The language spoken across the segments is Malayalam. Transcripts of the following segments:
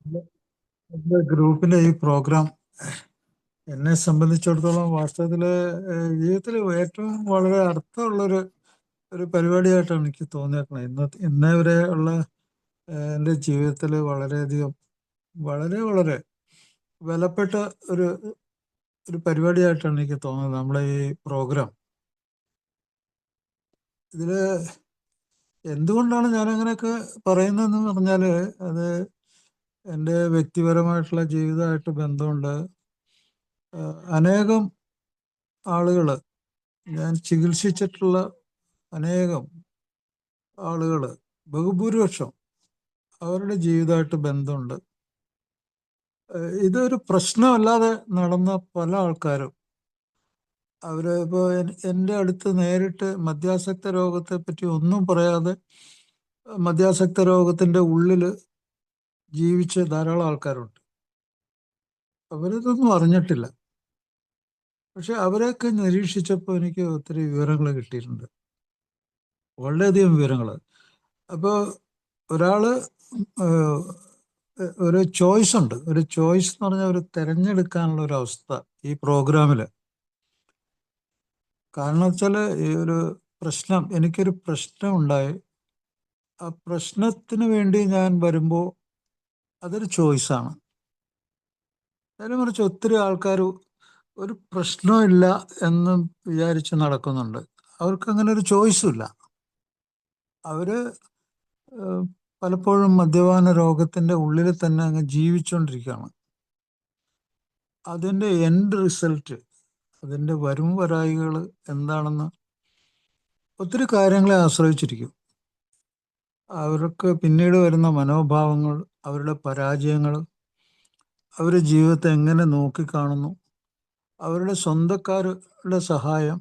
നമ്മുടെ ഗ്രൂപ്പിലെ ഈ പ്രോഗ്രാം എന്നെ സംബന്ധിച്ചിടത്തോളം വാസ്തവത്തില് ജീവിതത്തിൽ ഏറ്റവും വളരെ അർത്ഥമുള്ളൊരു ഒരു പരിപാടിയായിട്ടാണ് എനിക്ക് തോന്നിയേക്കുന്നത്. ഇന്നേ വരെ ഉള്ള എൻ്റെ ജീവിതത്തിൽ വളരെയധികം വളരെ വിലപ്പെട്ട ഒരു ഒരു പരിപാടിയായിട്ടാണ് എനിക്ക് തോന്നുന്നത് നമ്മളെ ഈ പ്രോഗ്രാം. ഇതില് എന്തുകൊണ്ടാണ് ഞാൻ അങ്ങനെയൊക്കെ പറയുന്നതെന്ന് പറഞ്ഞാല് അത് എൻ്റെ വ്യക്തിപരമായിട്ടുള്ള ജീവിതമായിട്ട് ബന്ധമുണ്ട്. അനേകം ആളുകൾ, ഞാൻ ചികിത്സിച്ചിട്ടുള്ള അനേകം ആളുകൾ, ബഹുഭൂരിപക്ഷം അവരുടെ ജീവിതമായിട്ട് ബന്ധമുണ്ട്. ഇതൊരു പ്രശ്നമല്ലാതെ നടന്ന പല ആൾക്കാരും അവര് ഇപ്പോൾ എൻ്റെ അടുത്ത് നേരിട്ട് മദ്യാസക്ത രോഗത്തെ പറ്റി ഒന്നും പറയാതെ മദ്യാസക്ത രോഗത്തിൻ്റെ ഉള്ളിൽ ജീവിച്ച ധാരാളം ആൾക്കാരുണ്ട്. അവരിതൊന്നും അറിഞ്ഞിട്ടില്ല. പക്ഷെ അവരെയൊക്കെ നിരീക്ഷിച്ചപ്പോൾ എനിക്ക് ഒത്തിരി വിവരങ്ങൾ കിട്ടിയിട്ടുണ്ട്, വളരെയധികം വിവരങ്ങൾ. അപ്പോൾ ഒരാള് ഏഹ്, ഒരു ചോയ്സ് ഉണ്ട്. ഒരു ചോയ്സ് എന്ന് പറഞ്ഞാൽ ഒരു തിരഞ്ഞെടുക്കാനുള്ള ഒരു അവസ്ഥ ഈ പ്രോഗ്രാമില്. കാരണം വെച്ചാൽ ഈ ഒരു പ്രശ്നം, എനിക്കൊരു പ്രശ്നം ഉണ്ടായി. ആ പ്രശ്നത്തിന് വേണ്ടി ഞാൻ വരുമ്പോൾ അതൊരു ചോയ്സാണ്. നേരെ മറിച്ച് ഒത്തിരി ആൾക്കാർ ഒരു പ്രശ്നമില്ല എന്ന് വിചാരിച്ച് നടക്കുന്നുണ്ട്. അവർക്ക് അങ്ങനെ ഒരു ചോയ്സും ഇല്ല. അവര് ഏഹ്, പലപ്പോഴും മദ്യപാന രോഗത്തിന്റെ ഉള്ളിൽ തന്നെ അങ്ങ് ജീവിച്ചുകൊണ്ടിരിക്കുകയാണ്. അതിന്റെ എൻഡ് റിസൾട്ട്, അതിന്റെ വരും വരായികൾ എന്താണെന്ന് ഒത്തിരി കാര്യങ്ങളെ ആശ്രയിച്ചിരിക്കും. അവർക്ക് പിന്നീട് വരുന്ന മനോഭാവങ്ങൾ, അവരുടെ പരാജയങ്ങൾ, അവരുടെ ജീവിതത്തെ എങ്ങനെ നോക്കിക്കാണുന്നു, അവരുടെ സ്വന്തക്കാരുടെ സഹായം,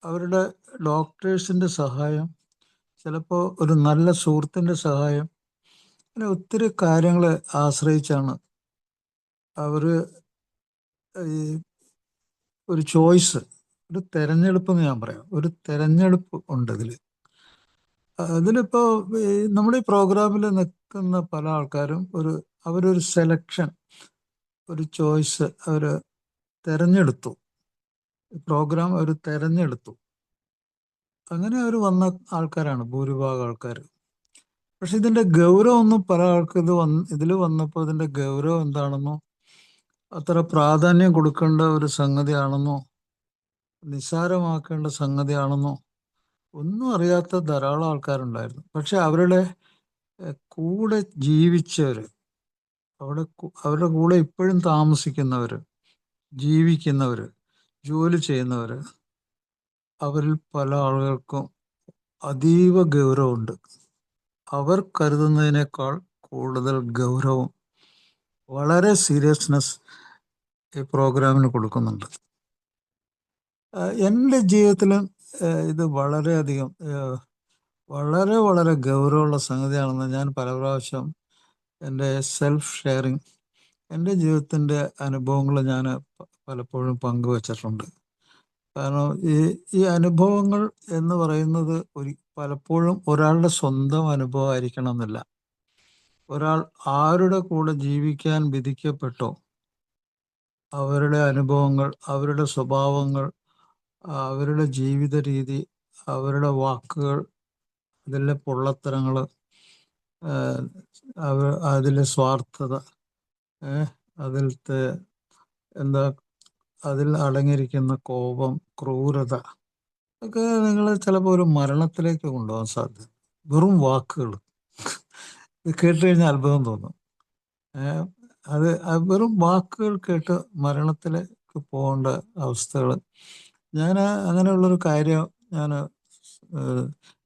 അവരുടെ ഡോക്ടേഴ്സിന്റെ സഹായം, ചിലപ്പോൾ ഒരു നല്ല സുഹൃത്തിൻ്റെ സഹായം, അങ്ങനെ ഒത്തിരി കാര്യങ്ങളെ ആശ്രയിച്ചാണ് അവർ ഈ ഒരു ചോയ്സ്, ഒരു തെരഞ്ഞെടുപ്പ് എന്ന് ഞാൻ പറയാം. ഒരു തെരഞ്ഞെടുപ്പ് ഉണ്ട് ഇതിൽ. അതിലിപ്പോൾ നമ്മുടെ ഈ പ്രോഗ്രാമിൽ നിൽക്കുന്ന പല ആൾക്കാരും അവരൊരു സെലക്ഷൻ, ഒരു ചോയ്സ് അവർ തെരഞ്ഞെടുത്തു. പ്രോഗ്രാം അവർ തെരഞ്ഞെടുത്തു. അങ്ങനെ അവർ വന്ന ആൾക്കാരാണ് ഭൂരിഭാഗം ആൾക്കാർ. പക്ഷെ ഇതിന്റെ ഗൗരവം ഒന്നും പല ആൾക്കും ഇതിൽ വന്നപ്പോൾ ഇതിന്റെ ഗൗരവം എന്താണെന്നോ, അത്ര പ്രാധാന്യം കൊടുക്കേണ്ട ഒരു സംഗതിയാണെന്നോ, നിസ്സാരമാക്കേണ്ട സംഗതിയാണെന്നോ ഒന്നും അറിയാത്ത ധാരാളം ആൾക്കാരുണ്ടായിരുന്നു. പക്ഷെ അവരുടെ കൂടെ ജീവിച്ചവര്, അവരുടെ കൂടെ ഇപ്പോഴും താമസിക്കുന്നവര്, ജീവിക്കുന്നവര്, ജോലി ചെയ്യുന്നവര്, അവരിൽ പല ആളുകൾക്കും അതീവ ഗൗരവമുണ്ട്. അവർ കരുതുന്നതിനേക്കാൾ കൂടുതൽ ഗൗരവം, വളരെ സീരിയസ്നെസ് ഈ പ്രോഗ്രാമിന് കൊടുക്കുന്നുണ്ട്. എൻ്റെ ജീവിതത്തിലും ഇത് വളരെയധികം വളരെ ഗൗരവമുള്ള സംഗതിയാണെന്ന് ഞാൻ പല പ്രാവശ്യം എൻ്റെ സെൽഫ് ഷെയറിങ്, എൻ്റെ ജീവിതത്തിൻ്റെ അനുഭവങ്ങൾ ഞാൻ പലപ്പോഴും പങ്കുവച്ചിട്ടുണ്ട്. കാരണം ഈ അനുഭവങ്ങൾ എന്ന് പറയുന്നത് പലപ്പോഴും ഒരാളുടെ സ്വന്തം അനുഭവമായിരിക്കണം എന്നില്ല. ഒരാൾ ആരുടെ കൂടെ ജീവിക്കാൻ വിധിക്കപ്പെട്ടോ അവരുടെ അനുഭവങ്ങൾ, അവരുടെ സ്വഭാവങ്ങൾ, അവരുടെ ജീവിത രീതി, അവരുടെ വാക്കുകൾ, അതിലെ പൊള്ളത്തരങ്ങൾ, അതിലെ സ്വാർത്ഥത, അതിലത്തെ എന്താ, അതിൽ അടങ്ങിയിരിക്കുന്ന കോപം, ക്രൂരത ഒക്കെ നിങ്ങൾ ചിലപ്പോൾ ഒരു മരണത്തിലേക്ക് കൊണ്ടുപോകാൻ സാധ്യത. വെറും വാക്കുകൾ ഇത് കേട്ട് കഴിഞ്ഞാൽ അത്ഭുതം തോന്നും. ഏഹ് വെറും വാക്കുകൾ കേട്ട് മരണത്തിലേക്ക് പോകേണ്ട അവസ്ഥകൾ. ഞാൻ അങ്ങനെയുള്ളൊരു കാര്യം ഞാൻ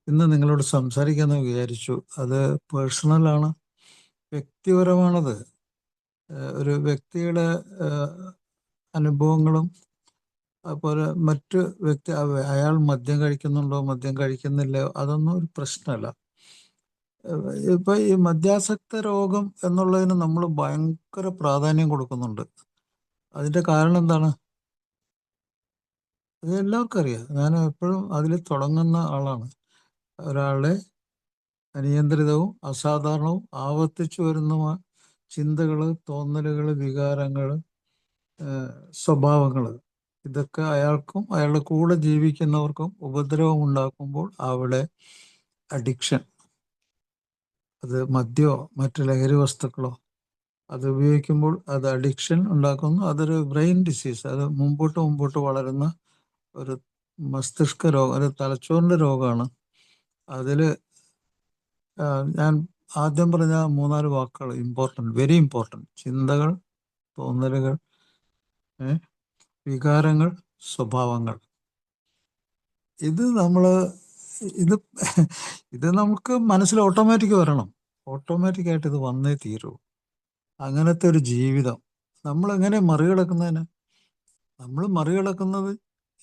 ഇന്ന് നിങ്ങളോട് സംസാരിക്കാമെന്ന് വിചാരിച്ചു. അത് പേഴ്സണലാണ്, വ്യക്തിപരമാണത്. ഒരു വ്യക്തിയുടെ അനുഭവങ്ങളും അതുപോലെ മറ്റു വ്യക്തി, അയാൾ മദ്യം കഴിക്കുന്നുണ്ടോ മദ്യം കഴിക്കുന്നില്ലയോ അതൊന്നും ഒരു പ്രശ്നമല്ല. ഇപ്പൊ ഈ മദ്യാസക്ത രോഗം എന്നുള്ളതിന് നമ്മൾ ഭയങ്കര പ്രാധാന്യം കൊടുക്കുന്നുണ്ട്. അതിന്റെ കാരണം എന്താണ്? അത് എല്ലാവർക്കും അറിയാം. ഞാൻ എപ്പോഴും അതിൽ തുടങ്ങുന്ന ആളാണ്. ഒരാളുടെ അനിയന്ത്രിതവും അസാധാരണവും ആവർത്തിച്ചു വരുന്ന ചിന്തകൾ, തോന്നലുകൾ, വികാരങ്ങൾ, സ്വഭാവങ്ങൾ, ഇതൊക്കെ അയാൾക്കും അയാളുടെ കൂടെ ജീവിക്കുന്നവർക്കും ഉപദ്രവം ഉണ്ടാക്കുമ്പോൾ അവിടെ അഡിക്ഷൻ, അത് മദ്യമോ മറ്റു ലഹരി വസ്തുക്കളോ അത് ഉപയോഗിക്കുമ്പോൾ അത് അഡിക്ഷൻ ഉണ്ടാക്കുന്നു. അതൊരു ബ്രെയിൻ ഡിസീസ്, അത് മുമ്പോട്ട് വളരുന്ന ഒരു മസ്തിഷ്ക രോഗം, ഒരു തലച്ചോറിൻ്റെ രോഗമാണ്. അതിൽ ഞാൻ ആദ്യം പറഞ്ഞ 3-4 വാക്കുകൾ ഇമ്പോർട്ടൻറ്റ്, വെരി ഇമ്പോർട്ടൻറ്റ്: ചിന്തകൾ, തോന്നലുകൾ, വികാരങ്ങൾ, സ്വഭാവങ്ങൾ. ഇത് നമ്മൾ ഇത് ഇത് നമുക്ക് മനസ്സിൽ ഓട്ടോമാറ്റിക് വരണം. ഓട്ടോമാറ്റിക്കായിട്ട് ഇത് വന്നേ തീരൂ. അങ്ങനത്തെ ഒരു ജീവിതം നമ്മളെങ്ങനെ മറികടക്കുന്നതിന്? നമ്മൾ മറികടക്കുന്നത്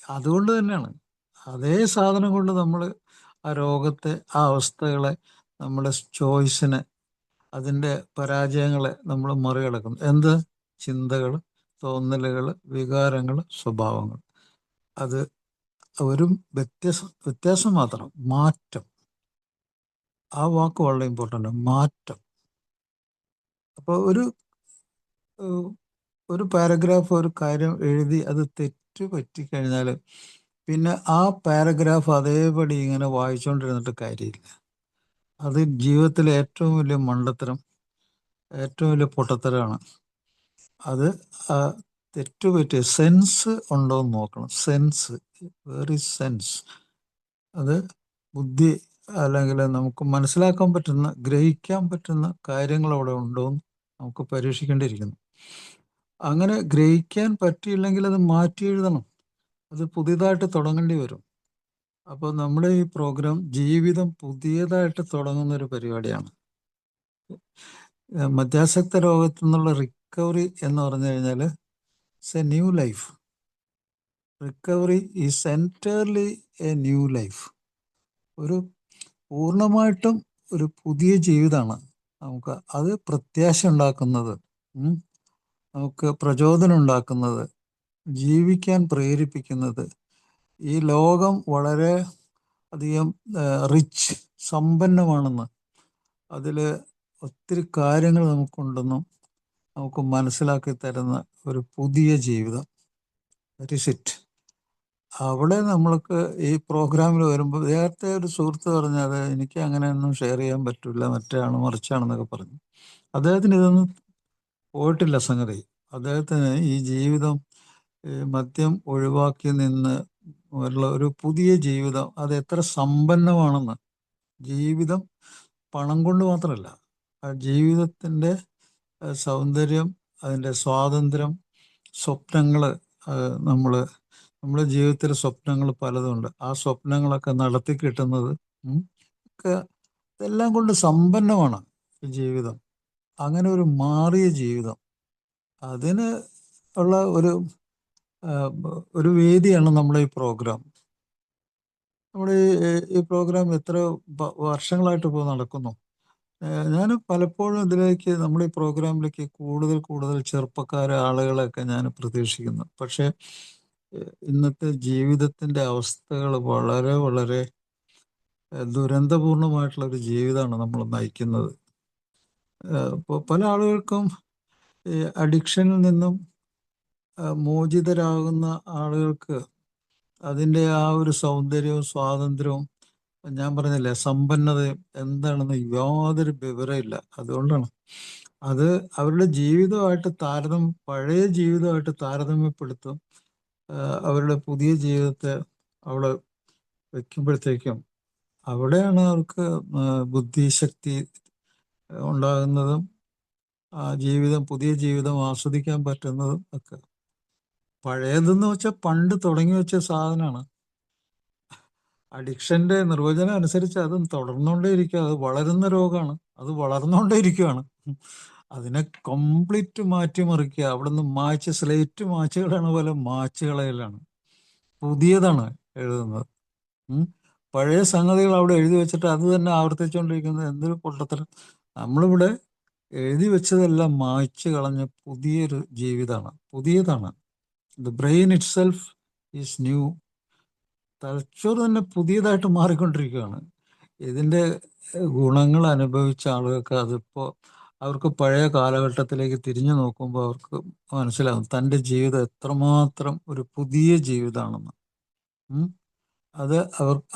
അതുകൊണ്ട് തന്നെയാണ്. അതേ സാധനം കൊണ്ട് നമ്മൾ ആ രോഗത്തെ, ആ അവസ്ഥകളെ, നമ്മുടെ ചോയ്സിനെ, അതിൻ്റെ പരാജയങ്ങളെ നമ്മൾ മറികടക്കുന്നു. എന്ത്? ചിന്തകൾ, തോന്നലുകൾ, വികാരങ്ങൾ, സ്വഭാവങ്ങൾ. അത് ഒരു വ്യത്യാസം മാത്രം, മാറ്റം. ആ വാക്ക് വളരെ ഇമ്പോർട്ടൻ്റ്, മാറ്റം. അപ്പോൾ ഒരു പാരഗ്രാഫ്, ഒരു കാര്യം എഴുതി അത് തെറ്റ് പറ്റിക്കഴിഞ്ഞാൽ പിന്നെ ആ പാരഗ്രാഫ് അതേപടി ഇങ്ങനെ വായിച്ചുകൊണ്ടിരുന്നിട്ട് കാര്യമില്ല. അത് ജീവിതത്തിലെ ഏറ്റവും വലിയ മണ്ടത്തരം, ഏറ്റവും വലിയ പൊട്ടത്തരമാണ്. അത് തെറ്റുപറ്റിയ സെൻസ് ഉണ്ടോ എന്ന് നോക്കണം. Sense, where is sense? അത് ബുദ്ധി, അല്ലെങ്കിൽ നമുക്ക് മനസ്സിലാക്കാൻ പറ്റുന്ന, ഗ്രഹിക്കാൻ പറ്റുന്ന കാര്യങ്ങൾ അവിടെ ഉണ്ടോ എന്ന് നമുക്ക് പരീക്ഷിക്കേണ്ടിയിരിക്കുന്നു. അങ്ങനെ ഗ്രഹിക്കാൻ പറ്റിയില്ലെങ്കിൽ അത് മാറ്റി എഴുതണം, അത് പുതിയതായിട്ട് തുടങ്ങേണ്ടി വരും. അപ്പോൾ നമ്മുടെ ഈ പ്രോഗ്രാം ജീവിതം പുതിയതായിട്ട് തുടങ്ങുന്ന ഒരു പരിപാടിയാണ്. മദ്യാസക്ത രോഗത്തിൽ നിന്നുള്ള റിക്കവറി എന്ന് പറഞ്ഞു കഴിഞ്ഞാൽ it's A new life. Recovery is entirely A new life. ഒരു പൂർണ്ണമായിട്ടും ഒരു പുതിയ ജീവിതമാണ് നമുക്ക്. അത് പ്രത്യാശ ഉണ്ടാക്കുന്നത്, നമുക്ക് പ്രചോദനം ഉണ്ടാക്കുന്നത്, ജീവിക്കാൻ പ്രേരിപ്പിക്കുന്നത്. ഈ ലോകം വളരെ അധികം റിച്ച്, സമ്പന്നമാണെന്ന്, അതിൽ ഒത്തിരി കാര്യങ്ങൾ നമുക്കുണ്ടെന്നും നമുക്ക് മനസ്സിലാക്കി തരുന്ന ഒരു പുതിയ ജീവിതം. That is it. അവിടെ നമ്മൾക്ക് ഈ പ്രോഗ്രാമിൽ വരുമ്പോൾ, നേരത്തെ ഒരു സുഹൃത്ത് പറഞ്ഞത് എനിക്ക് അങ്ങനെയൊന്നും ഷെയർ ചെയ്യാൻ പറ്റില്ല, മറ്റാണ് മറിച്ചാണെന്നൊക്കെ പറഞ്ഞു. അദ്ദേഹത്തിന് ഇതൊന്നും പോയിട്ടില്ല സംഗതി. അദ്ദേഹത്തിന് ഈ ജീവിതം, മദ്യം ഒഴിവാക്കി നിന്ന് ഉള്ള ഒരു പുതിയ ജീവിതം, അത് എത്ര സമ്പന്നമാണെന്ന്. ജീവിതം പണം കൊണ്ട് മാത്രമല്ല, ആ ജീവിതത്തിൻ്റെ സൗന്ദര്യം, അതിൻ്റെ സ്വാതന്ത്ര്യം, സ്വപ്നങ്ങൾ, നമ്മുടെ ജീവിതത്തിൽ സ്വപ്നങ്ങൾ പലതുണ്ട്. ആ സ്വപ്നങ്ങളൊക്കെ നടത്തി കിട്ടുന്നത് ഒക്കെ ഇതെല്ലാം കൊണ്ട് സമ്പന്നമാണ് ഈ ജീവിതം. അങ്ങനെ ഒരു മാറിയ ജീവിതം, അതിന് ഉള്ള ഒരു വേദിയാണ് നമ്മുടെ ഈ പ്രോഗ്രാം. നമ്മുടെ ഈ പ്രോഗ്രാം എത്ര വർഷങ്ങളായിട്ട് ഇപ്പോൾ നടക്കുന്നു. ഞാൻ പലപ്പോഴും ഇതിലേക്ക്, നമ്മുടെ ഈ പ്രോഗ്രാമിലേക്ക് കൂടുതൽ ചെറുപ്പക്കാരെ, ആളുകളെയൊക്കെ ഞാൻ പ്രതീക്ഷിക്കുന്നു. പക്ഷേ ഇന്നത്തെ ജീവിതത്തിൻ്റെ അവസ്ഥകൾ വളരെ വളരെ ദുരന്തപൂർണമായിട്ടുള്ള ഒരു ജീവിതമാണ് നമ്മൾ നയിക്കുന്നത്. ഇപ്പോൾ പല ആളുകൾക്കും ഈ അഡിക്ഷനിൽ നിന്നും മോചിതരാകുന്ന ആളുകൾക്ക് അതിൻ്റെ ആ ഒരു സൗന്ദര്യവും സ്വാതന്ത്ര്യവും, ഞാൻ പറഞ്ഞില്ലേ, സമ്പന്നതയും എന്താണെന്ന് യാതൊരു വിവരമില്ല. അതുകൊണ്ടാണ് അത് അവരുടെ ജീവിതമായിട്ട് പഴയ ജീവിതമായിട്ട് താരതമ്യപ്പെടുത്തും. അവരുടെ പുതിയ ജീവിതത്തെ അവിടെ വയ്ക്കുമ്പോഴത്തേക്കും അവിടെയാണ് അവർക്ക് ബുദ്ധിശക്തി ഉണ്ടാകുന്നതും ആ പുതിയ ജീവിതം ആസ്വദിക്കാൻ പറ്റുന്നതും ഒക്കെ. പഴയതെന്ന് വെച്ചാൽ പണ്ട് തുടങ്ങി വെച്ച സാധനമാണ്. അഡിക്ഷൻ്റെ നിർവചനം അനുസരിച്ച് അതും തുടർന്നുകൊണ്ടേ ഇരിക്കുക. അത് വളരുന്ന രോഗമാണ്, അത് വളർന്നുകൊണ്ടേ ഇരിക്കുകയാണ്. അതിനെ കംപ്ലീറ്റ് മാറ്റിമറിക്കുക, അവിടെ നിന്ന് സ്ലേറ്റ് മായ്ച്ച് കളയണ പോലെ മായ്ച്ച് കളയലാണ്. പുതിയതാണ് എഴുതുന്നത്. പഴയ സംഗതികൾ അവിടെ എഴുതി വെച്ചിട്ട് അത് തന്നെ ആവർത്തിച്ചുകൊണ്ടിരിക്കുന്നത് എന്തൊരു പൊട്ടത്തരം. നമ്മളിവിടെ എഴുതി വെച്ചതെല്ലാം മായ്ച്ച് കളഞ്ഞ പുതിയൊരു പുതിയതാണ്. The brain it self is new. തലച്ചോറ് തന്നെ പുതിയതായിട്ട് മാറിക്കൊണ്ടിരിക്കുകയാണ്. ഇതിൻ്റെ ഗുണങ്ങൾ അനുഭവിച്ച ആളുകൾക്ക് അതിപ്പോൾ അവർക്ക് പഴയ കാലഘട്ടത്തിലേക്ക് തിരിഞ്ഞു നോക്കുമ്പോൾ അവർക്ക് മനസ്സിലാകും തൻ്റെ ജീവിതം എത്രമാത്രം ഒരു പുതിയ ജീവിതമാണെന്ന്. ഉം. അത്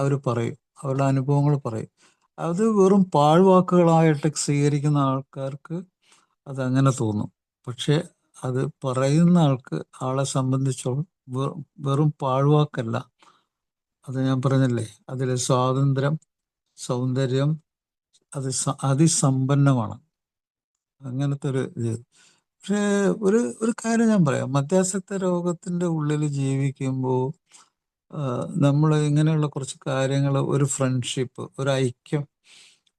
അവർ പറയും, അവരുടെ അനുഭവങ്ങൾ പറയും. അത് വെറും പാഴ്വാക്കുകളായിട്ട് സ്വീകരിക്കുന്ന ആൾക്കാർക്ക് അതങ്ങനെ തോന്നും. പക്ഷെ അത് പറയുന്ന ആളെ സംബന്ധിച്ചോളം വെറും പാഴ്വാക്കല്ല. അത് ഞാൻ പറഞ്ഞില്ലേ, അതിൽ സ്വാതന്ത്ര്യം, സൗന്ദര്യം, അത് അതിസമ്പന്നമാണ്. അങ്ങനത്തെ ഒരു ഇത്. പക്ഷേ ഒരു കാര്യം ഞാൻ പറയാം, മദ്യാസക്ത രോഗത്തിൻ്റെ ഉള്ളിൽ ജീവിക്കുമ്പോൾ നമ്മൾ ഇങ്ങനെയുള്ള കുറച്ച് കാര്യങ്ങൾ, ഒരു ഫ്രണ്ട്ഷിപ്പ്, ഒരു ഐക്യം,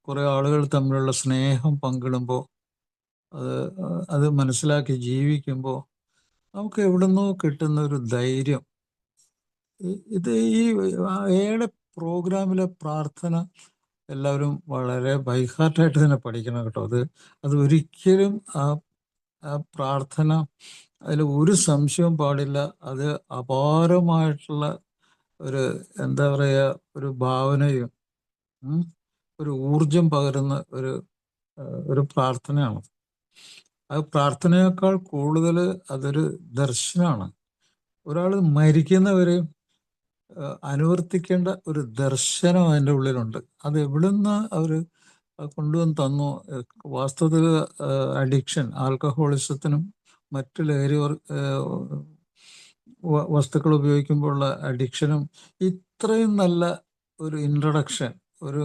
കുറേ ആളുകൾ തമ്മിലുള്ള സ്നേഹം പങ്കിടുമ്പോൾ, അത് അത് മനസ്സിലാക്കി ജീവിക്കുമ്പോൾ നമുക്ക് എവിടുന്നോ കിട്ടുന്ന ഒരു ധൈര്യം. ഇത് ഈ ഏടെ പ്രോഗ്രാമിലെ പ്രാർത്ഥന എല്ലാവരും വളരെ ബൈഹാർട്ടായിട്ട് തന്നെ പഠിക്കണം കേട്ടോ. അത് ഒരിക്കലും ആ പ്രാർത്ഥന, അതിൽ ഒരു സംശയവും പാടില്ല. അത് അപാരമായിട്ടുള്ള ഒരു, എന്താ പറയുക, ഒരു ഭാവനയും ഒരു ഊർജം പകരുന്ന ഒരു പ്രാർത്ഥനയാണ്. അത് പ്രാർത്ഥനയേക്കാൾ കൂടുതൽ അതൊരു ദർശനമാണ്. ഒരാൾ മരിക്കുന്നവരെയും അനുവർത്തിക്കേണ്ട ഒരു ദർശനം അതിൻ്റെ ഉള്ളിലുണ്ട്. അത് എവിടുന്ന് അവർ കൊണ്ടുവന്ന് തന്നു. വാസ്തവത്തിൽ അഡിക്ഷൻ, ആൽക്കഹോളിസത്തിനും മറ്റ് ലഹരി വസ്തുക്കൾ ഉപയോഗിക്കുമ്പോഴുള്ള അഡിക്ഷനും ഇത്രയും നല്ല ഒരു ഇൻട്രൊഡക്ഷൻ ഒരു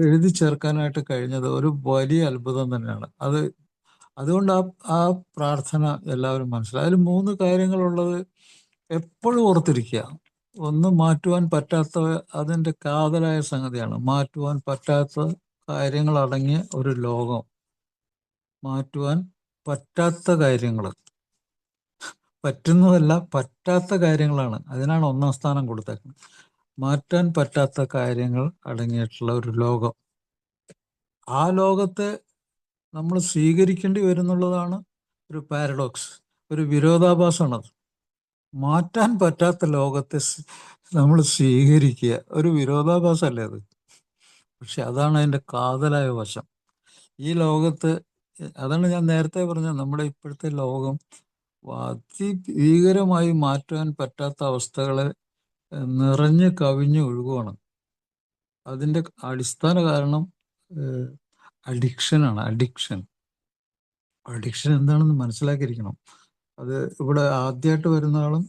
എഴുതി ചേർക്കാനായിട്ട് കഴിഞ്ഞത് ഒരു വലിയ അത്ഭുതം തന്നെയാണ്. അതുകൊണ്ട് ആ പ്രാർത്ഥന എല്ലാവരും മനസ്സിലായി. അതിൽ 3 കാര്യങ്ങളുള്ളത് എപ്പോഴും ഓർത്തിരിക്കുക. ഒന്ന്, മാറ്റുവാൻ പറ്റാത്ത, അതിൻ്റെ കാതലായ സംഗതിയാണ്. മാറ്റുവാൻ പറ്റാത്ത കാര്യങ്ങളടങ്ങിയ ഒരു ലോകം. മാറ്റുവാൻ പറ്റാത്ത കാര്യങ്ങൾ, പറ്റുന്നതല്ല പറ്റാത്ത കാര്യങ്ങളാണ്. അതിനാണ് 1-ാം സ്ഥാനം കൊടുത്തേക്കുന്നത്. മാറ്റാൻ പറ്റാത്ത കാര്യങ്ങൾ അടങ്ങിയിട്ടുള്ള ഒരു ലോകം. ആ ലോകത്തെ നമ്മൾ സ്വീകരിക്കേണ്ടി വരുന്നുള്ളതാണ് ഒരു പാരഡോക്സ്, ഒരു വിരോധാഭാസമാണത്. മാറ്റാൻ പറ്റാത്ത ലോകത്തെ നമ്മൾ സ്വീകരിക്കുക ഒരു വിരോധാഭാസമല്ലേ അത്? പക്ഷെ അതാണ് അതിൻ്റെ കാതലായ വശം. ഈ ലോകത്ത്, അതാണ് ഞാൻ നേരത്തെ പറഞ്ഞത്, നമ്മുടെ ഇപ്പോഴത്തെ ലോകം അതിഭീകരമായി മാറ്റാൻ പറ്റാത്ത അവസ്ഥകളെ നിറഞ്ഞ് കവിഞ്ഞ് ഒഴുകുവാണ്. അതിൻ്റെ അടിസ്ഥാന കാരണം അഡിക്ഷനാണ്. അഡിക്ഷൻ എന്താണെന്ന് മനസ്സിലാക്കിയിരിക്കണം. അത് ഇവിടെ ആദ്യമായിട്ട് വരുന്ന ആളും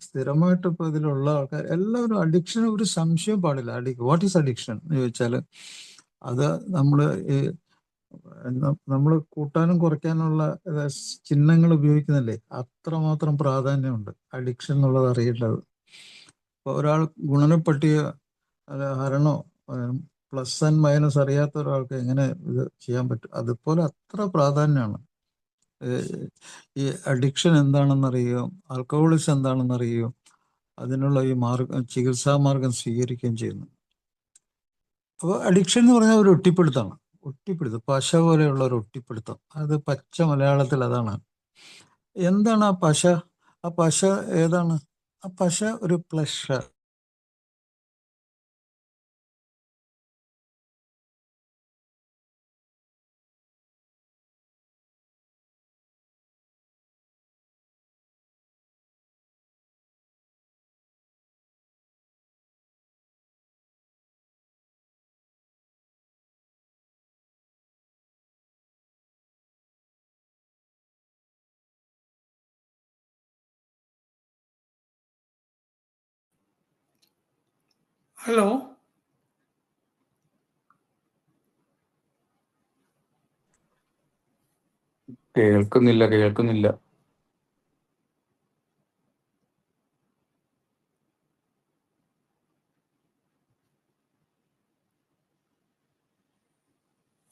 സ്ഥിരമായിട്ട് ഇപ്പോൾ ഇതിലുള്ള ആൾക്കാർ എല്ലാവരും അഡിക്ഷന് ഒരു സംശയം പാടില്ല. വാട്ട് ഈസ് അഡിക്ഷൻ എന്ന് ചോദിച്ചാൽ, അത് നമ്മൾ കൂട്ടാനും കുറയ്ക്കാനുള്ള ചിഹ്നങ്ങൾ ഉപയോഗിക്കുന്നില്ലേ, അത്രമാത്രം പ്രാധാന്യമുണ്ട് അഡിക്ഷൻ എന്നുള്ളത് അറിയേണ്ടത്. ഇപ്പോൾ ഒരാൾ ഗുണനപ്പട്ടിക, ഹരണോ, പ്ലസ് ആൻഡ് മൈനസ് അറിയാത്ത ഒരാൾക്ക് എങ്ങനെ ഇത് ചെയ്യാൻ പറ്റും? അതുപോലെ അത്ര പ്രാധാന്യമാണ്. ഈ അഡിക്ഷൻ എന്താണെന്നറിയുകയോ, ആൽക്കഹോളിസം എന്താണെന്നറിയുകയോ, അതിനുള്ള ഈ ചികിത്സാ മാർഗം സ്വീകരിക്കുകയും ചെയ്യുന്നു. അപ്പോൾ അഡിക്ഷൻ എന്ന് പറഞ്ഞാൽ ഒരു ഒറ്റിപ്പിടുത്തമാണ്. പശ പോലെയുള്ള ഒരു ഒറ്റിപ്പിടുത്തം. അത് പച്ച മലയാളത്തിൽ അതാണ്. എന്താണ് ആ പശ? ആ പശ ഏതാണ്? ആ പശ ഒരു പ്ലഷർ. ഹലോ, കേൾക്കുന്നില്ല.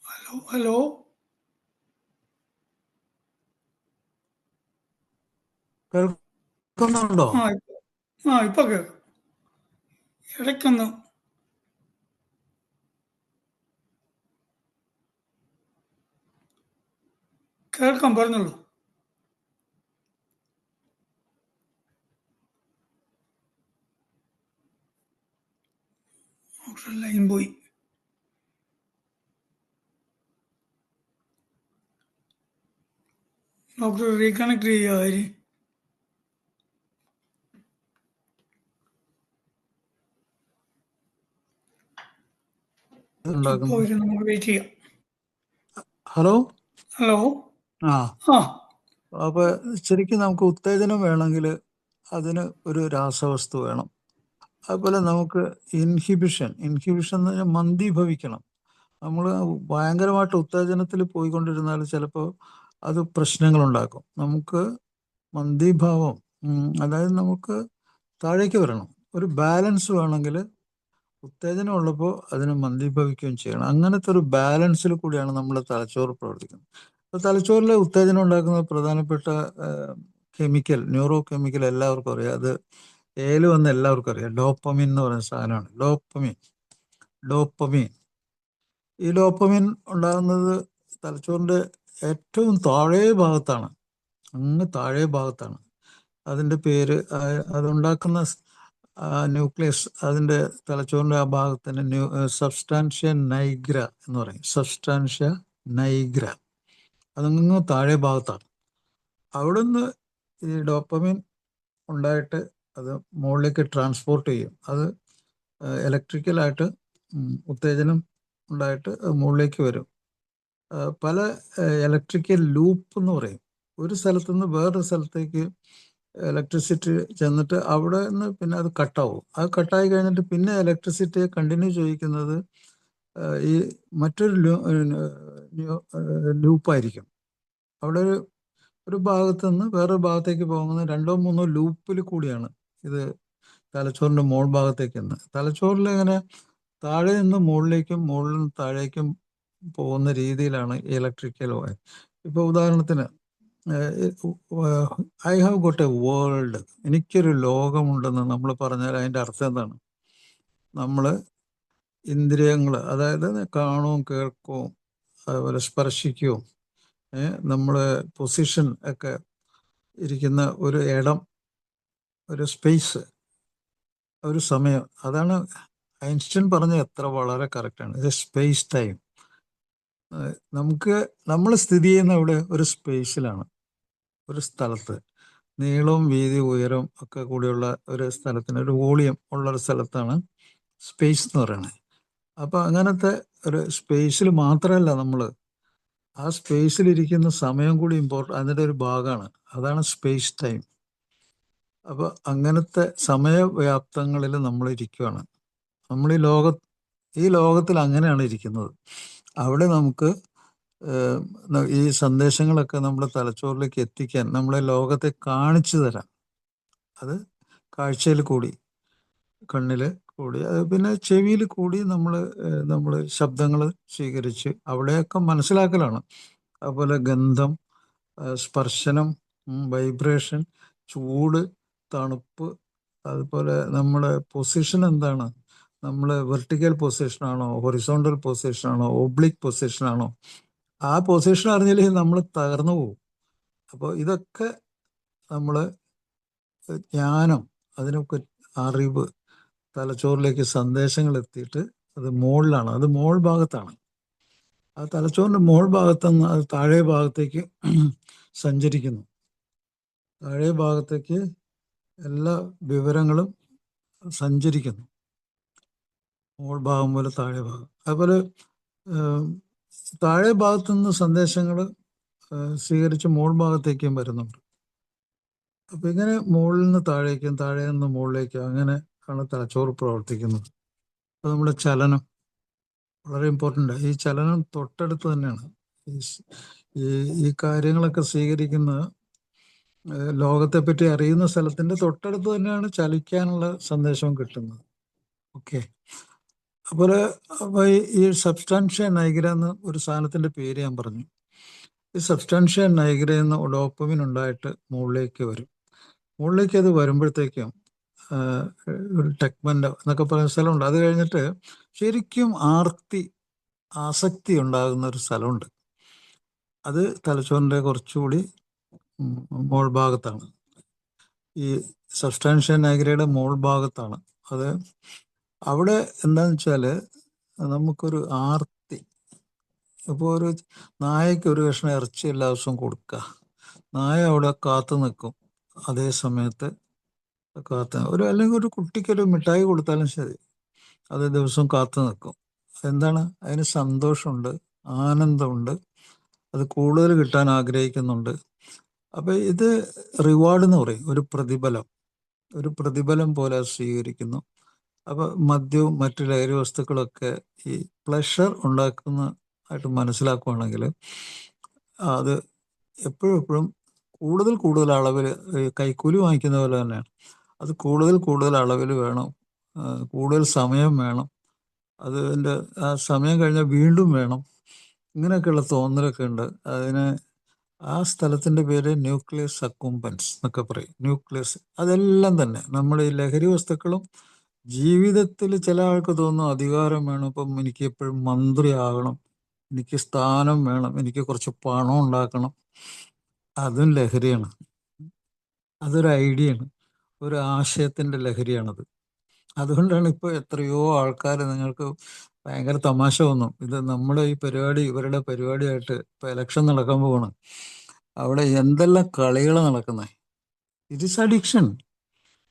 Hello, hello. കേൾക്കുന്നുണ്ടോ? ഇപ്പൊ കേൾക്കാം. ഇടയ്ക്കൊന്ന് കേൾക്കാം, പറഞ്ഞോളൂ. ലൈൻ പോയി. ഡോക്ടർ റീകണക്ട് ചെയ്യുക ഹരി. ഇപ്പോൾ ഉണ്ടാക്കുന്നത്. വരും, നമുക്ക് വെയിറ്റ് ചെയ്യാം. ഹലോ. ഹലോ. ആ ആ അപ്പൊ ശരിക്കും നമുക്ക് ഉത്തേജനം വേണമെങ്കിൽ അതിന് ഒരു രാസവസ്തു വേണം. അതുപോലെ നമുക്ക് ഇൻഹിബിഷൻ എന്ന് പറഞ്ഞാൽ മന്ദീഭവിക്കണം. നമ്മൾ ഭയങ്കരമായിട്ട് ഉത്തേജനത്തിൽ പോയിക്കൊണ്ടിരുന്നാൽ ചിലപ്പോൾ അത് പ്രശ്നങ്ങളുണ്ടാക്കും. നമുക്ക് മന്ദീഭാവം, അതായത് നമുക്ക് താഴേക്ക് വരണം. ഒരു ബാലൻസ് വേണമെങ്കിൽ ഉത്തേജനം ഉള്ളപ്പോൾ അതിന് മന്ദീഭവിക്കുകയും ചെയ്യണം. അങ്ങനത്തെ ഒരു ബാലൻസിൽ കൂടിയാണ് നമ്മുടെ തലച്ചോറ് പ്രവർത്തിക്കുന്നത്. അപ്പോൾ തലച്ചോറിലെ ഉത്തേജനം ഉണ്ടാക്കുന്ന പ്രധാനപ്പെട്ട കെമിക്കൽ, ന്യൂറോ കെമിക്കൽ എല്ലാവർക്കും അറിയാം. അത് ഏല് വന്ന് എല്ലാവർക്കും അറിയാം. ഡോപ്പമിൻ എന്ന് പറയുന്ന സാധനമാണ്. ഡോപ്പമിൻ. ഈ ഡോപ്പമിൻ ഉണ്ടാകുന്നത് തലച്ചോറിൻ്റെ ഏറ്റവും താഴെ ഭാഗത്താണ്. അങ്ങ് താഴെ ഭാഗത്താണ് അതിൻ്റെ പേര്. അതുണ്ടാക്കുന്ന ന്യൂക്ലിയസ്, അതിൻ്റെ തലച്ചോറിൻ്റെ ആ ഭാഗത്തിന് സബ്സ്റ്റാൻഷ്യ നൈഗ്ര എന്ന് പറയും. സബ്സ്റ്റാൻഷ്യ നൈഗ്ര അതങ്ങ് താഴെ ഭാഗത്താണ്. അവിടുന്ന് ഈ ഡോപ്പമിൻ ഉണ്ടായിട്ട് അത് മുകളിലേക്ക് ട്രാൻസ്പോർട്ട് ചെയ്യും. അത് ഇലക്ട്രിക്കലായിട്ട് ഉത്തേജനം ഉണ്ടായിട്ട് മുകളിലേക്ക് വരും. പല ഇലക്ട്രിക്കൽ ലൂപ്പ് എന്ന് പറയും. ഒരു സ്ഥലത്തുനിന്ന് വേറൊരു സ്ഥലത്തേക്ക് ഇലക്ട്രിസിറ്റി ചെന്നിട്ട് അവിടെ നിന്ന് പിന്നെ അത് കട്ടാവും. അത് കട്ടായി കഴിഞ്ഞിട്ട് പിന്നെ ഇലക്ട്രിസിറ്റിയെ കണ്ടിന്യൂ ചെയ്യിക്കുന്നത് ഈ മറ്റൊരു ലൂപ്പായിരിക്കും. അവിടെ ഒരു ഭാഗത്തു നിന്ന് വേറൊരു ഭാഗത്തേക്ക് പോകുന്ന 2-3 ലൂപ്പിൽ കൂടിയാണ് ഇത് തലച്ചോറിൻ്റെ മോൾ ഭാഗത്തേക്ക് നിന്ന്. തലച്ചോറിൽ ഇങ്ങനെ താഴെ നിന്ന് മുകളിലേക്കും മുകളിൽ നിന്ന് താഴേക്കും പോകുന്ന രീതിയിലാണ് ഇലക്ട്രിക്കൽ വയർ. ഇപ്പോൾ ഉദാഹരണത്തിന്, I have got a world, എനിക്കൊരു ലോകമുണ്ടെന്ന് നമ്മൾ പറഞ്ഞാൽ അതിൻ്റെ അർത്ഥം എന്താണ്? നമ്മൾ ഇന്ദ്രിയങ്ങൾ, അതായത് കാണുകയും കേൾക്കുകയും അതുപോലെ സ്പർശിക്കുകയും നമ്മൾ പൊസിഷൻ ഒക്കെ ഇരിക്കുന്ന ഒരു ഇടം, ഒരു സ്പേസ്, ഒരു സമയം, അതാണ് ഐൻസ്റ്റീൻ പറഞ്ഞ എത്ര വളരെ കറക്റ്റാണ്. ഇത് സ്പേസ് ടൈം. നമ്മൾ സ്ഥിതി ചെയ്യുന്ന ഇവിടെ ഒരു സ്പേസിലാണ്, ഒരു സ്ഥലത്ത്, നീളവും വീതി ഉയരവും ഒക്കെ കൂടിയുള്ള ഒരു സ്ഥലത്തിന്, ഒരു വോളിയം ഉള്ളൊരു സ്ഥലത്താണ് സ്പേസ് എന്ന് പറയുന്നത്. അപ്പോൾ അങ്ങനത്തെ ഒരു സ്പേസിൽ മാത്രമല്ല നമ്മൾ, ആ സ്പേസിലിരിക്കുന്ന സമയം കൂടി അതിൻ്റെ ഒരു ഭാഗമാണ്. അതാണ് സ്പേസ് ടൈം. അപ്പോൾ അങ്ങനത്തെ സമയവ്യാപ്തങ്ങളിൽ നമ്മൾ ഇരിക്കുകയാണ്. നമ്മൾ ഈ ലോകത്തിൽ അങ്ങനെയാണ് ഇരിക്കുന്നത്. അവിടെ നമുക്ക് ഈ സന്ദേശങ്ങളൊക്കെ നമ്മുടെ തലച്ചോറിലേക്ക് എത്തിക്കാൻ നമ്മളെ ലോകത്തെ കാണിച്ചു തരാം. കാഴ്ചയിൽ കൂടി, കണ്ണിൽ കൂടി, പിന്നെ ചെവിയിൽ കൂടി നമ്മൾ ശബ്ദങ്ങൾ സ്വീകരിച്ച് അവിടെയൊക്കെ മനസ്സിലാക്കലാണ്. അതുപോലെ ഗന്ധം, സ്പർശനം, വൈബ്രേഷൻ, ചൂട്, തണുപ്പ്, അതുപോലെ നമ്മുടെ പൊസിഷൻ എന്താണ്, നമ്മൾ വെർട്ടിക്കൽ പൊസിഷനാണോ, ഹൊറിസോണ്ടൽ പൊസിഷനാണോ, ഒബ്ലിക് പൊസിഷനാണോ, ആ പൊസിഷൻ അറിഞ്ഞില്ലെങ്കിൽ നമ്മൾ തകർന്നു പോകും. അപ്പോൾ ഇതൊക്കെ നമ്മൾ ജ്ഞാനം, അതിനൊക്കെ അറിവ്, തലച്ചോറിലേക്ക് സന്ദേശങ്ങൾ എത്തിയിട്ട് അത് മുകളിലാണ്, അത് മോൾ ഭാഗത്താണ്. ആ തലച്ചോറിൻ്റെ മോൾ ഭാഗത്തുനിന്ന് അത് താഴെ ഭാഗത്തേക്ക് സഞ്ചരിക്കുന്നു. താഴെ ഭാഗത്തേക്ക് എല്ലാ വിവരങ്ങളും സഞ്ചരിക്കുന്നു. മോൾ ഭാഗം പോലെ താഴെ ഭാഗം. അതുപോലെ താഴെ ഭാഗത്തു നിന്ന് സന്ദേശങ്ങൾ സ്വീകരിച്ച് മോൾ ഭാഗത്തേക്കും വരുന്നുണ്ട്. അപ്പം ഇങ്ങനെ മുകളിൽ നിന്ന് താഴേക്കും താഴെ നിന്ന് മുകളിലേക്കും അങ്ങനെ ആണ് തലച്ചോറ് പ്രവർത്തിക്കുന്നത്. അപ്പോൾ നമ്മുടെ ചലനം വളരെ ഇമ്പോർട്ടൻ്റ്. ഈ ചലനം തൊട്ടടുത്ത് തന്നെയാണ്. ഈ കാര്യങ്ങളൊക്കെ സ്വീകരിക്കുന്ന, ലോകത്തെപ്പറ്റി അറിയുന്ന സ്ഥലത്തിൻ്റെ തൊട്ടടുത്ത് തന്നെയാണ് ചലിക്കാനുള്ള സന്ദേശം കിട്ടുന്നത്. ഓക്കെ. അതുപോലെ ഈ സബ്സ്റ്റാൻഷ്യ നൈഗ്ര എന്ന ഒരു സാധനത്തിൻ്റെ പേര് ഞാൻ പറഞ്ഞു. ഈ സബ്സ്റ്റാൻഷ്യ നൈഗ്ര എന്ന ഡോപ്പമിൻ ഉണ്ടായിട്ട് മുകളിലേക്ക് വരും. മുകളിലേക്ക് അത് വരുമ്പോഴത്തേക്കും ഒരു ടെക്മൻ്റ് എന്നൊക്കെ പറയുന്ന സ്ഥലമുണ്ട്. അത് കഴിഞ്ഞിട്ട് ശരിക്കും ആസക്തി ഉണ്ടാകുന്ന ഒരു സ്ഥലമുണ്ട്. അത് തലച്ചോറിൻ്റെ കുറച്ചുകൂടി മോൾ ഭാഗത്താണ്. ഈ സബ്സ്റ്റാൻഷ്യ നൈഗ്രയുടെ മോൾ ഭാഗത്താണ് അത്. അവിടെ എന്താണെന്ന് വെച്ചാൽ നമുക്കൊരു ആർത്തി. ഇപ്പോൾ ഒരു നായയ്ക്ക് ഒരു കഷ്ണം ഇറച്ചി എല്ലാ ദിവസവും കൊടുക്കുക, നായ അവിടെ കാത്തു നിൽക്കും. അതേ സമയത്ത് അല്ലെങ്കിൽ ഒരു കുട്ടിക്കൊരു മിഠായി കൊടുത്താലും ശരി, അത് ദിവസം കാത്തു നിൽക്കും. എന്താണ്? അതിന് സന്തോഷമുണ്ട്, ആനന്ദമുണ്ട്, അത് കൂടുതൽ കിട്ടാൻ ആഗ്രഹിക്കുന്നുണ്ട്. അപ്പൊ ഇത് റിവാർഡ് എന്ന് പറയും, ഒരു പ്രതിഫലം പോലെ അത് സ്വീകരിക്കുന്നു. അപ്പൊ മദ്യവും മറ്റു ലഹരി വസ്തുക്കളൊക്കെ ഈ പ്ലഷർ ഉണ്ടാക്കുന്ന ആയിട്ട് മനസ്സിലാക്കുകയാണെങ്കിൽ അത് എപ്പോഴും എപ്പോഴും കൂടുതൽ കൂടുതൽ അളവിൽ, കൈക്കൂലി വാങ്ങിക്കുന്ന പോലെ തന്നെയാണ്, അത് കൂടുതൽ കൂടുതൽ അളവിൽ വേണം, കൂടുതൽ സമയം വേണം, അതിൻ്റെ ആ സമയം കഴിഞ്ഞാൽ വീണ്ടും വേണം, ഇങ്ങനെയൊക്കെയുള്ള തോന്നലൊക്കെ ഉണ്ട്. അതിന് ആ സ്ഥലത്തിൻ്റെ പേര് ന്യൂക്ലിയസ് അക്കുംബൻസ് എന്നൊക്കെ പറയും. ന്യൂക്ലിയസ് അതെല്ലാം തന്നെ നമ്മുടെ ഈ ലഹരി വസ്തുക്കളും ജീവിതത്തിൽ ചില ആൾക്ക് തോന്നും അധികാരം വേണം, ഇപ്പം എനിക്ക് എപ്പോഴും മന്ത്രിയാകണം, എനിക്ക് സ്ഥാനം വേണം, എനിക്ക് കുറച്ച് പണം ഉണ്ടാക്കണം. അതും ലഹരിയാണ്. അതൊരു ഐഡിയയാണ്, ഒരു ആശയത്തിൻ്റെ ലഹരിയാണത്. അതുകൊണ്ടാണ് ഇപ്പോൾ എത്രയോ ആൾക്കാർ, നിങ്ങൾക്ക് ഭയങ്കര തമാശ തോന്നും, ഇത് നമ്മുടെ ഈ പരിപാടി ഇവരുടെ പരിപാടിയായിട്ട് ഇപ്പൊ ഇലക്ഷൻ നടക്കാൻ പോവാണ്, അവിടെ എന്തെല്ലാം കളികൾ നടക്കുന്നത്. It is addiction.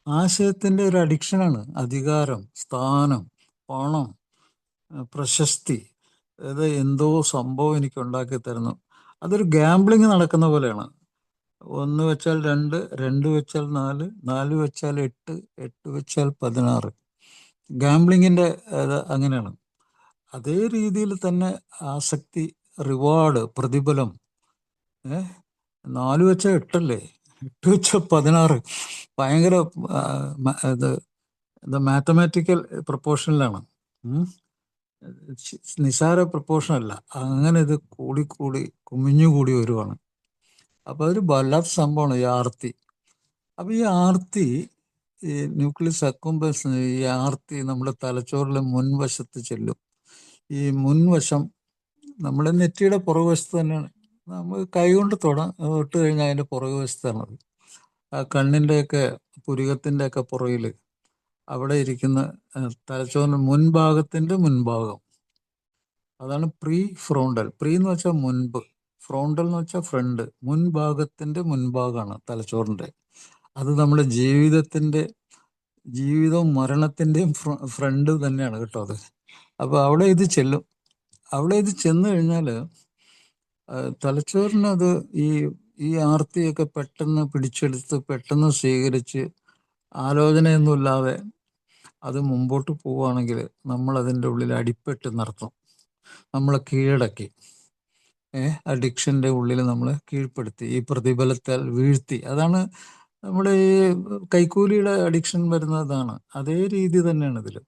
ആശയത്തിന്റെ ഒരു അഡിക്ഷനാണ്. അധികാരം, സ്ഥാനം, പണം, പ്രശസ്തി, ഇത് എന്തോ സംഭവം എനിക്ക് ഉണ്ടാക്കി തരുന്നു. അതൊരു ഗാംബ്ലിങ് നടക്കുന്ന പോലെയാണ്. 1 വെച്ചാൽ 2, 2 വെച്ചാൽ 4, 4 വെച്ചാൽ 8, 8 വെച്ചാൽ 16. ഗാംബ്ലിങ്ങിന്റെ അങ്ങനെയാണ്. അതേ രീതിയിൽ തന്നെ ആസക്തി, റിവാർഡ്, പ്രതിഫലം. 4 വെച്ചാൽ 8 അല്ലേ, 8 വെച്ചാൽ 16. ഭയങ്കര ഇത് മാത്തമാറ്റിക്കൽ പ്രപ്പോർഷനിലാണ്. നിസാര പ്രപ്പോർഷൻ അല്ല. അങ്ങനെ ഇത് കൂടി കുമിഞ്ഞുകൂടി വരുവാണ്. അപ്പൊ അതൊരു വല്ലാത്ത സംഭവമാണ് ഈ ആർത്തി. അപ്പൊ ഈ ആർത്തി, ഈ ന്യൂക്ലിയസ് അക്കുംബൻസ്, ഈ ആർത്തി നമ്മുടെ തലച്ചോറിലെ മുൻവശത്ത് ചെല്ലും. ഈ മുൻവശം നമ്മുടെ നെറ്റിയുടെ പുറകുവശത്ത് തന്നെയാണ്. നമ്മൾ കൈകൊണ്ട് തൊട്ട് കഴിഞ്ഞാൽ അതിന്റെ പുറകുവശത്താണത്. ആ കണ്ണിൻ്റെയൊക്കെ പുരികത്തിൻ്റെയൊക്കെ പുറകിൽ അവിടെ ഇരിക്കുന്ന തലച്ചോറിന്റെ മുൻഭാഗത്തിന്റെ മുൻഭാഗം, അതാണ് പ്രീ ഫ്രോണ്ടൽ. പ്രീ എന്ന് വെച്ചാൽ മുൻപ്, ഫ്രോണ്ടൽ എന്ന് വെച്ചാൽ ഫ്രണ്ട്. മുൻഭാഗത്തിന്റെ മുൻഭാഗമാണ് തലച്ചോറിന്റെ. അത് നമ്മുടെ ജീവിതവും മരണത്തിന്റെയും ഫ്രണ്ട് തന്നെയാണ് കേട്ടോ അത്. അപ്പൊ അവിടെ ഇത് ചെല്ലും. അവിടെ ഇത് ചെന്ന് കഴിഞ്ഞാല് തലച്ചോറിനത് ഈ ആർത്തിയൊക്കെ പെട്ടെന്ന് പിടിച്ചെടുത്ത്, പെട്ടെന്ന് സ്വീകരിച്ച്, ആലോചനയൊന്നുമില്ലാതെ അത് മുമ്പോട്ട് പോവുകയാണെങ്കിൽ നമ്മൾ അതിൻ്റെ ഉള്ളിൽ അടിപ്പെട്ട് നിർത്തും, നമ്മളെ കീഴടക്കി. അഡിക്ഷൻ്റെ ഉള്ളിൽ നമ്മളെ കീഴ്പ്പെടുത്തി, ഈ പ്രതിഫലത്താൽ വീഴ്ത്തി. അതാണ് നമ്മുടെ ഈ കൈക്കൂലിയുടെ അഡിക്ഷൻ വരുന്നതാണ്. അതേ രീതി തന്നെയാണ് ഇതിൽ.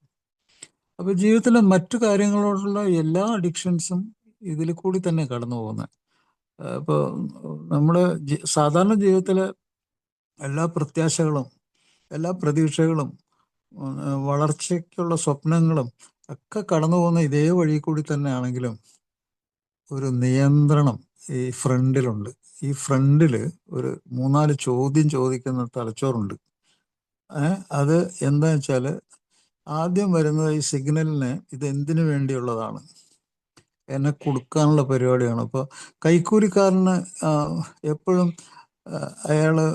അപ്പൊ ജീവിതത്തിലെ മറ്റു കാര്യങ്ങളോടുള്ള എല്ലാ അഡിക്ഷൻസും ഇതിൽ കൂടി തന്നെ കടന്നു പോകുന്നത്. ഇപ്പോൾ നമ്മുടെ സാധാരണ ജീവിതത്തിലെ എല്ലാ പ്രത്യാശകളും, എല്ലാ പ്രതീക്ഷകളും, വളർച്ചയ്ക്കുള്ള സ്വപ്നങ്ങളും ഒക്കെ കടന്നു പോകുന്ന ഇതേ വഴി കൂടി തന്നെ ആണെങ്കിലും ഒരു നിയന്ത്രണം ഈ ഫ്രണ്ടിലുണ്ട്. ഈ ഫ്രണ്ടിൽ ഒരു 3-4 ചോദ്യം ചോദിക്കുന്ന തലച്ചോറുണ്ട്. അത് എന്താ വെച്ചാൽ, ആദ്യം വരുന്നത് ഈ സിഗ്നലിന് ഇത് എന്തിനു വേണ്ടിയുള്ളതാണ്, എന്നെ കൊടുക്കാനുള്ള പരിപാടിയാണ്. അപ്പോൾ കൈക്കൂലിക്കാരന് എപ്പോഴും അയാള്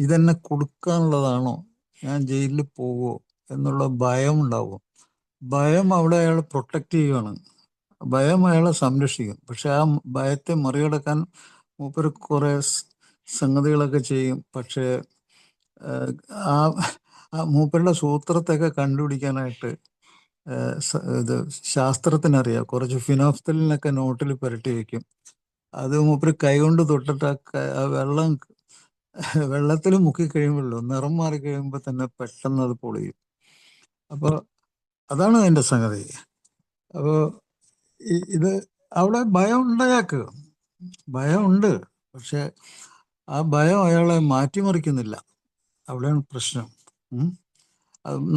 ഇതെന്നെ കൊടുക്കാനുള്ളതാണോ, ഞാൻ ജയിലിൽ പോവോ എന്നുള്ള ഭയം ഉണ്ടാവും. ഭയം അവിടെ അയാൾ പ്രൊട്ടക്റ്റ് ചെയ്യുകയാണ്, ഭയം അയാളെ സംരക്ഷിക്കും. പക്ഷെ ആ ഭയത്തെ മറികടക്കാൻ മൂപ്പര് കുറെ സംഗതികളൊക്കെ ചെയ്യും. പക്ഷേ ആ മൂപ്പരുടെ സൂത്രത്തെയൊക്കെ കണ്ടുപിടിക്കാനായിട്ട് ഇത് ശാസ്ത്രത്തിനറിയാം. കുറച്ച് ഫിനോഫ്തലിനൊക്കെ നോട്ടിൽ പുരട്ടി വെക്കും. അത് മൂപ്പര് കൈകൊണ്ട് തൊട്ടിട്ട് ആ വെള്ളത്തിൽ മുക്കി കഴിയുമ്പോഴല്ലോ, നിറം മാറി കഴിയുമ്പോൾ തന്നെ പെട്ടെന്ന് അത് പൊളിയും. അപ്പോൾ അതാണ് അതിൻ്റെ സംഗതി. അപ്പോൾ ഇത് അവിടെ ഭയം ഉണ്ട്, ഭയമുണ്ട്. പക്ഷെ ആ ഭയം അയാളെ മാറ്റിമറിക്കുന്നില്ല. അവിടെയാണ് പ്രശ്നം.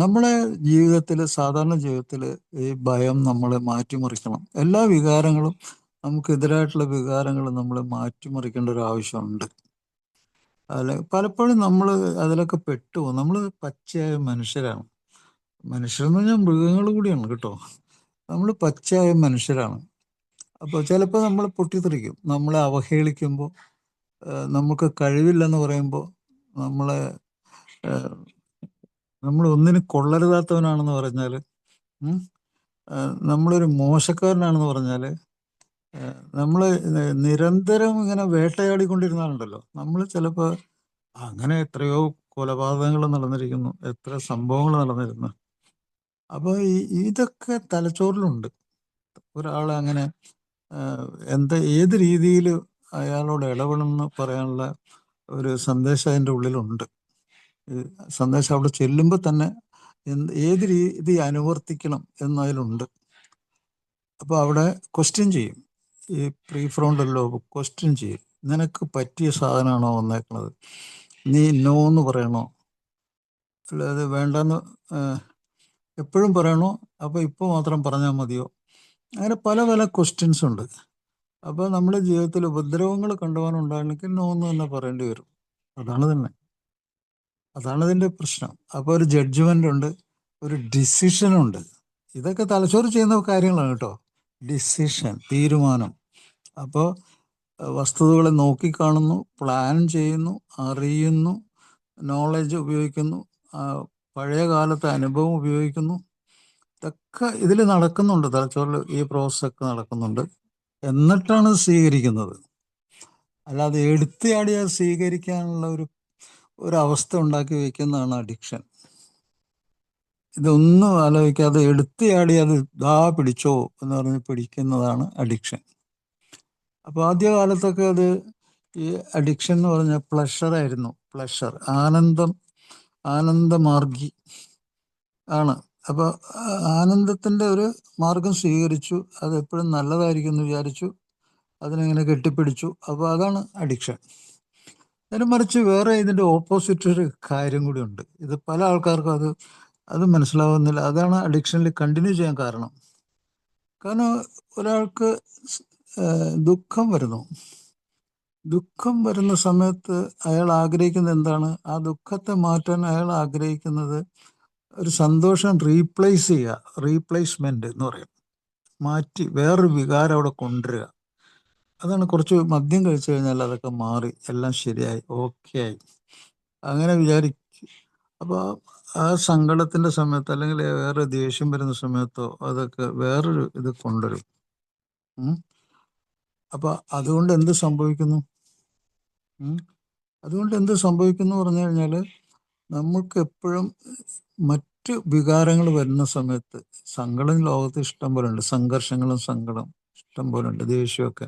നമ്മളെ ജീവിതത്തിൽ, സാധാരണ ജീവിതത്തിൽ ഈ ഭയം നമ്മളെ മാറ്റിമറിക്കണം. എല്ലാ വികാരങ്ങളും, നമുക്കെതിരായിട്ടുള്ള വികാരങ്ങൾ നമ്മളെ മാറ്റിമറിക്കേണ്ട ഒരു ആവശ്യമുണ്ട്. പലപ്പോഴും നമ്മൾ അതിലൊക്കെ പെട്ടുപോകും. നമ്മൾ പച്ചയായ മനുഷ്യരാണ്. മനുഷ്യരെന്ന് പറഞ്ഞാൽ മൃഗങ്ങൾ കൂടിയാണ് കേട്ടോ. നമ്മൾ പച്ചയായ മനുഷ്യരാണ്. അപ്പോൾ ചിലപ്പോൾ നമ്മൾ പൊട്ടിത്തെറിക്കും. നമ്മളെ അവഹേളിക്കുമ്പോൾ നമുക്ക് കഴിവില്ലെന്ന് പറയുമ്പോൾ നമ്മളെ നമ്മൾ ഒന്നിനും കൊള്ളരുതാത്തവനാണെന്ന് പറഞ്ഞാൽ, നമ്മളൊരു മോശക്കാരനാണെന്ന് പറഞ്ഞാൽ, നമ്മൾ നിരന്തരം ഇങ്ങനെ വേട്ടയാടിക്കൊണ്ടിരുന്നാലുണ്ടല്ലോ, നമ്മൾ ചിലപ്പോൾ അങ്ങനെ എത്രയോ കൊലപാതകങ്ങൾ നടന്നിരിക്കുന്നു, എത്ര സംഭവങ്ങൾ നടന്നിരുന്നു. അപ്പോൾ ഇതൊക്കെ തലച്ചോറിലുണ്ട്. ഒരാളെ അങ്ങനെ ഏത് രീതിയിൽ അയാളോട് ഇടപെടണമെന്ന് പറയാനുള്ള ഒരു സന്ദേശം അതിൻ്റെ ഉള്ളിലുണ്ട്. സന്ദേശം അവിടെ ചെല്ലുമ്പോൾ തന്നെ ഏത് രീതി അനുവർത്തിക്കണം എന്നതിലുണ്ട്. അപ്പോൾ അവിടെ ക്വസ്റ്റ്യൻ ചെയ്യും. ഈ പ്രീ ഫ്രോണ്ടൽ ലോബ് ക്വസ്റ്റ്യൻ ചെയ്യും. നിനക്ക് പറ്റിയ സാധനമാണോ വന്നേക്കുന്നത്? നീ നോ എന്ന് പറയണോ, അല്ലാതെ വേണ്ടെന്ന് എപ്പോഴും പറയണോ, അപ്പോൾ ഇപ്പോൾ മാത്രം പറഞ്ഞാൽ മതിയോ? അങ്ങനെ പല പല ക്വസ്റ്റ്യൻസ് ഉണ്ട്. അപ്പോൾ നമ്മുടെ ജീവിതത്തിൽ ഉപദ്രവങ്ങൾ കണ്ടുപോകാനുണ്ടാകണമെങ്കിൽ നോ എന്ന് തന്നെ പറയേണ്ടി വരും. അതാണ് ഇതിൻ്റെ പ്രശ്നം. അപ്പോൾ ഒരു ജഡ്ജ്മെൻ്റ് ഉണ്ട്, ഒരു ഡിസിഷനുണ്ട്. ഇതൊക്കെ തലച്ചോറ് ചെയ്യുന്ന കാര്യങ്ങളാണ് കേട്ടോ. ഡിസിഷൻ, തീരുമാനം. അപ്പോൾ വസ്തുതകളെ നോക്കിക്കാണുന്നു, പ്ലാൻ ചെയ്യുന്നു, അറിയുന്നു, നോളജ് ഉപയോഗിക്കുന്നു, പഴയ കാലത്തെ അനുഭവം ഉപയോഗിക്കുന്നു. ഇതൊക്കെ ഇതിൽ നടക്കുന്നുണ്ട്, തലച്ചോറിൽ ഈ പ്രോസസ്സൊക്കെ നടക്കുന്നുണ്ട്. എന്നിട്ടാണ് സ്വീകരിക്കുന്നത്. അല്ലാതെ എടുത്തിയാടിയാൽ സ്വീകരിക്കാനുള്ള ഒരവസ്ഥ ഉണ്ടാക്കി വയ്ക്കുന്നതാണ് അഡിക്ഷൻ. ഇതൊന്നും ആലോചിക്കാതെ എടുത്തിയാടി അത് പിടിച്ചോ എന്ന് പറഞ്ഞ് പിടിക്കുന്നതാണ് അഡിക്ഷൻ. അപ്പോൾ ആദ്യകാലത്തൊക്കെ അത് ഈ അഡിക്ഷൻ എന്ന് പറഞ്ഞാൽ പ്ലഷറായിരുന്നു. പ്ലഷർ, ആനന്ദമാർഗി ആണ്. അപ്പോൾ ആനന്ദത്തിൻ്റെ ഒരു മാർഗം സ്വീകരിച്ചു, അത് എപ്പോഴും നല്ലതായിരിക്കും എന്ന് വിചാരിച്ചു, അതിനെങ്ങനെ കെട്ടിപ്പിടിച്ചു. അപ്പോൾ അതാണ് അഡിക്ഷൻ. നേരെ മറിച്ച് വേറെ ഇതിൻ്റെ ഓപ്പോസിറ്റ് ഒരു കാര്യം കൂടി ഉണ്ട്. ഇത് പല ആൾക്കാർക്കും അത് മനസ്സിലാവുന്നില്ല. അതാണ് അഡിക്ഷനിൽ കണ്ടിന്യൂ ചെയ്യാൻ കാരണം. ഒരാൾക്ക് ദുഃഖം വരുന്ന സമയത്ത് അയാൾ ആഗ്രഹിക്കുന്നത് എന്താണ്? ആ ദുഃഖത്തെ മാറ്റാൻ അയാൾ ആഗ്രഹിക്കുന്നത് ഒരു സന്തോഷം റീപ്ലേസ് ചെയ്യുക, റീപ്ലേസ്മെന്റ് എന്ന് പറയും. മാറ്റി വേറൊരു വികാരം അവിടെ കൊണ്ടുവരിക. അതാണ്. കുറച്ച് മദ്യം കഴിച്ചു കഴിഞ്ഞാൽ അതൊക്കെ മാറി, എല്ലാം ശരിയായി, ഓക്കെ ആയി, അങ്ങനെ വിചാരിക്കും. അപ്പോൾ ആ സങ്കടത്തിൻ്റെ സമയത്ത് അല്ലെങ്കിൽ വേറെ ദേഷ്യം വരുന്ന സമയത്തോ അതൊക്കെ വേറൊരു ഇത് കൊണ്ടുവരും. അപ്പോൾ അതുകൊണ്ട് എന്ത് സംഭവിക്കുന്നു? പറഞ്ഞു കഴിഞ്ഞാൽ നമുക്ക് എപ്പോഴും മറ്റ് വികാരങ്ങൾ വരുന്ന സമയത്ത്, സങ്കടം ലോകത്ത് ഇഷ്ടം പോലെ ഉണ്ട്, സംഘർഷങ്ങളും സങ്കടം ഇഷ്ടം പോലെ ഉണ്ട്, ദേഷ്യമൊക്കെ,